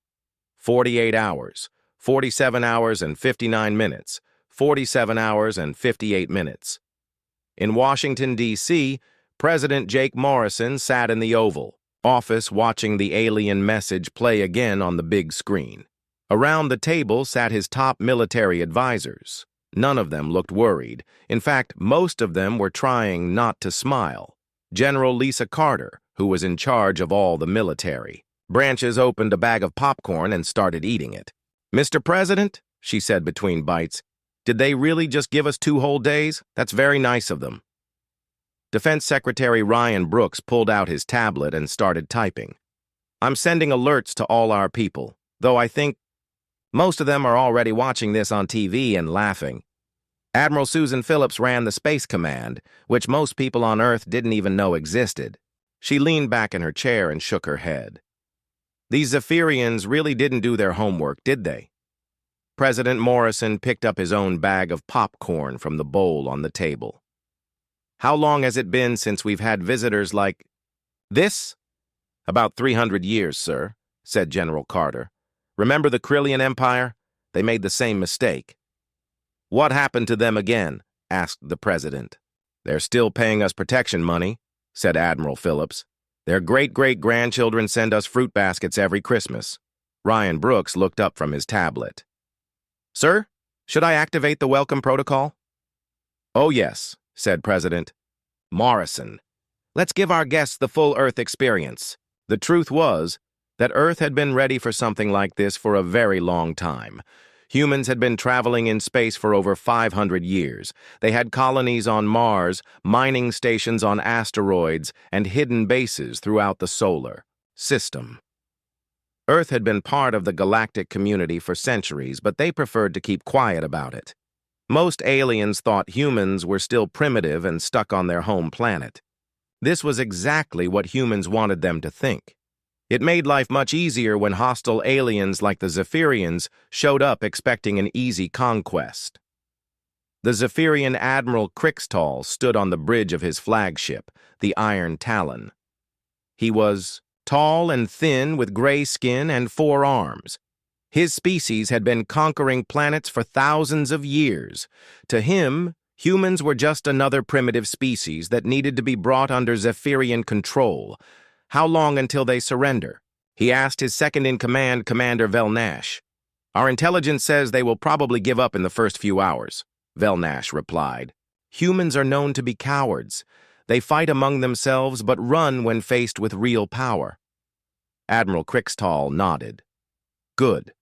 S1: 48 hours, 47 hours and 59 minutes, 47 hours and 58 minutes. In Washington, D.C., President Jake Morrison sat in the Oval Office watching the alien message play again on the big screen. Around the table sat his top military advisors. None of them looked worried. In fact, most of them were trying not to smile. General Lisa Carter, who was in charge of all the military branches, opened a bag of popcorn and started eating it. "Mr. President," she said between bites, "did they really just give us 2 whole days? That's very nice of them." Defense Secretary Ryan Brooks pulled out his tablet and started typing. "I'm sending alerts to all our people, though I think most of them are already watching this on TV and laughing. Admiral Susan Phillips ran the Space Command, which most people on Earth didn't even know existed." She leaned back in her chair and shook her head. "These Zephyrians really didn't do their homework, did they?" President Morrison picked up his own bag of popcorn from the bowl on the table. "How long has it been since we've had visitors like this?" "About 300 years, sir," said General Carter. "Remember the Krillian Empire? They made the same mistake." "What happened to them again?" asked the president. "They're still paying us protection money," said Admiral Phillips. "Their great-great-grandchildren send us fruit baskets every Christmas." Ryan Brooks looked up from his tablet. "Sir, should I activate the welcome protocol?" "Oh, yes," said President Morrison. "Let's give our guests the full Earth experience." The truth was that Earth had been ready for something like this for a very long time. Humans had been traveling in space for over 500 years. They had colonies on Mars, mining stations on asteroids, and hidden bases throughout the solar system. Earth had been part of the galactic community for centuries, but they preferred to keep quiet about it. Most aliens thought humans were still primitive and stuck on their home planet. This was exactly what humans wanted them to think. It made life much easier when hostile aliens like the Zephyrians showed up expecting an easy conquest. The Zephyrian Admiral Crixtal stood on the bridge of his flagship, the Iron Talon. He was tall and thin with gray skin and 4 arms. His species had been conquering planets for thousands of years. To him, humans were just another primitive species that needed to be brought under Zephyrian control. How long until they surrender? He asked his second-in-command, Commander Velnash. "Our intelligence says they will probably give up in the first few hours," Velnash replied. "Humans are known to be cowards. They fight among themselves but run when faced with real power. Admiral Crixtall nodded. Good.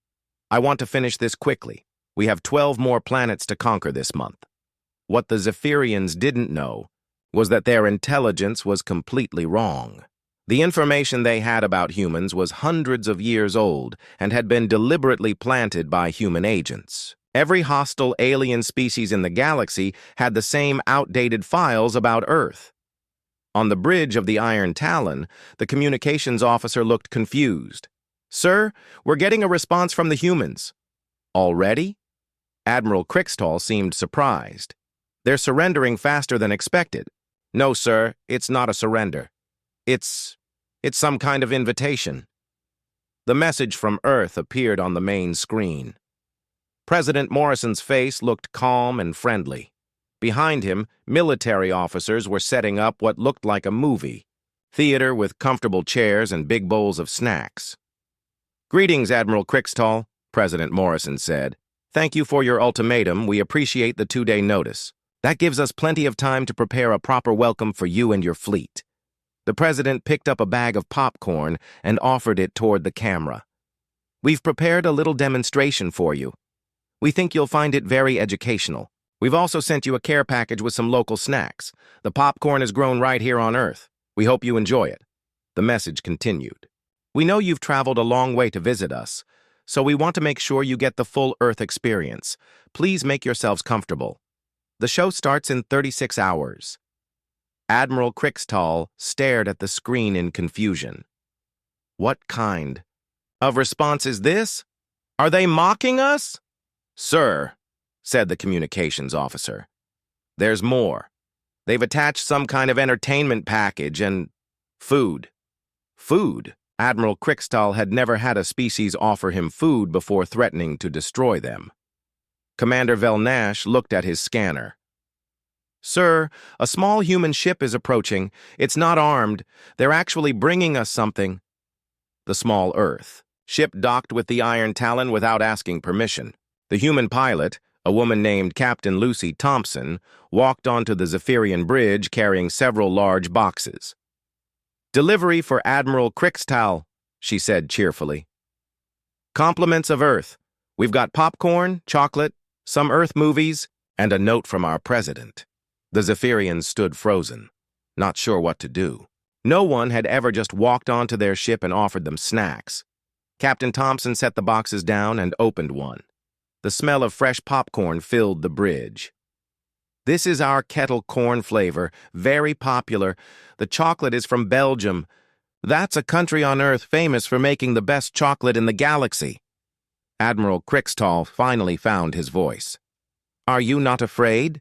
S1: I want to finish this quickly. We have 12 more planets to conquer this month. What the Zephyrians didn't know was that their intelligence was completely wrong. The information they had about humans was hundreds of years old and had been deliberately planted by human agents. Every hostile alien species in the galaxy had the same outdated files about Earth. On the bridge of the Iron Talon, the communications officer looked confused. Sir, we're getting a response from the humans. Already? Admiral Crixtall seemed surprised. They're surrendering faster than expected. No, sir, it's not a surrender. It's some kind of invitation. The message from Earth appeared on the main screen. President Morrison's face looked calm and friendly. Behind him, military officers were setting up what looked like a movie theater with comfortable chairs and big bowls of snacks. Greetings, Admiral Crixtall, President Morrison said. Thank you for your ultimatum. We appreciate the 2-day notice. That gives us plenty of time to prepare a proper welcome for you and your fleet. The president picked up a bag of popcorn and offered it toward the camera. We've prepared a little demonstration for you. We think you'll find it very educational. We've also sent you a care package with some local snacks. The popcorn is grown right here on Earth. We hope you enjoy it. The message continued. We know you've traveled a long way to visit us, so we want to make sure you get the full Earth experience. Please make yourselves comfortable. The show starts in 36 hours. Admiral Crixtall stared at the screen in confusion. What kind of response is this? Are they mocking us? Sir, said the communications officer. There's more. They've attached some kind of entertainment package and food. Food? Admiral Crixtall had never had a species offer him food before threatening to destroy them. Commander Velnash looked at his scanner. Sir, a small human ship is approaching. It's not armed. They're actually bringing us something. The small Earth. Ship docked with the Iron Talon without asking permission. The human pilot, a woman named Captain Lucy Thompson, walked onto the Zephyrian bridge carrying several large boxes. Delivery for Admiral Crixtall, she said cheerfully. Compliments of Earth. We've got popcorn, chocolate, some Earth movies, and a note from our president. The Zephyrians stood frozen, not sure what to do. No one had ever just walked onto their ship and offered them snacks. Captain Thompson set the boxes down and opened one. The smell of fresh popcorn filled the bridge. This is our kettle corn flavor, very popular. The chocolate is from Belgium. That's a country on Earth famous for making the best chocolate in the galaxy. Admiral Crixtall finally found his voice. Are you not afraid?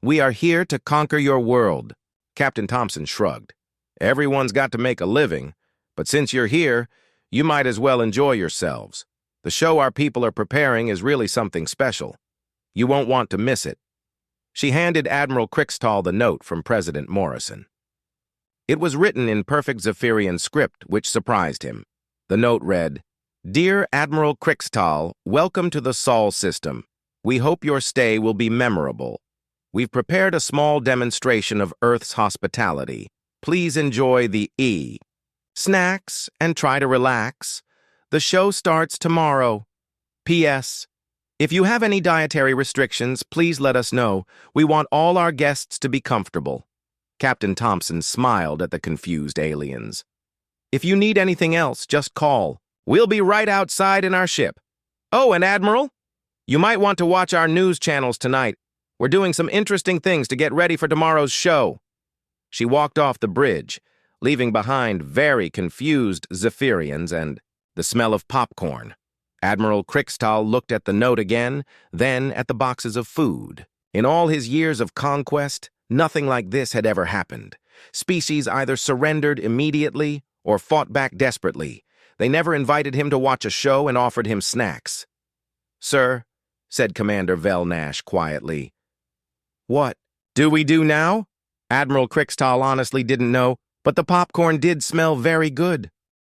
S1: We are here to conquer your world. Captain Thompson shrugged. Everyone's got to make a living, but since you're here, you might as well enjoy yourselves. The show our people are preparing is really something special. You won't want to miss it. She handed Admiral Crixtall the note from President Morrison. It was written in perfect Zephyrian script, which surprised him. The note read, Dear Admiral Crixtall, welcome to the Sol system. We hope your stay will be memorable. We've prepared a small demonstration of Earth's hospitality. Please enjoy the snacks and try to relax. The show starts tomorrow. P.S. If you have any dietary restrictions, please let us know. We want all our guests to be comfortable. Captain Thompson smiled at the confused aliens. If you need anything else, just call. We'll be right outside in our ship. Oh, and Admiral, you might want to watch our news channels tonight. We're doing some interesting things to get ready for tomorrow's show. She walked off the bridge, leaving behind very confused Zephyrians and the smell of popcorn. Admiral Crixtall looked at the note again, then at the boxes of food. In all his years of conquest, nothing like this had ever happened. Species either surrendered immediately or fought back desperately. They never invited him to watch a show and offered him snacks. Sir, said Commander Velnash quietly. What do we do now? Admiral Crixtall honestly didn't know, but the popcorn did smell very good.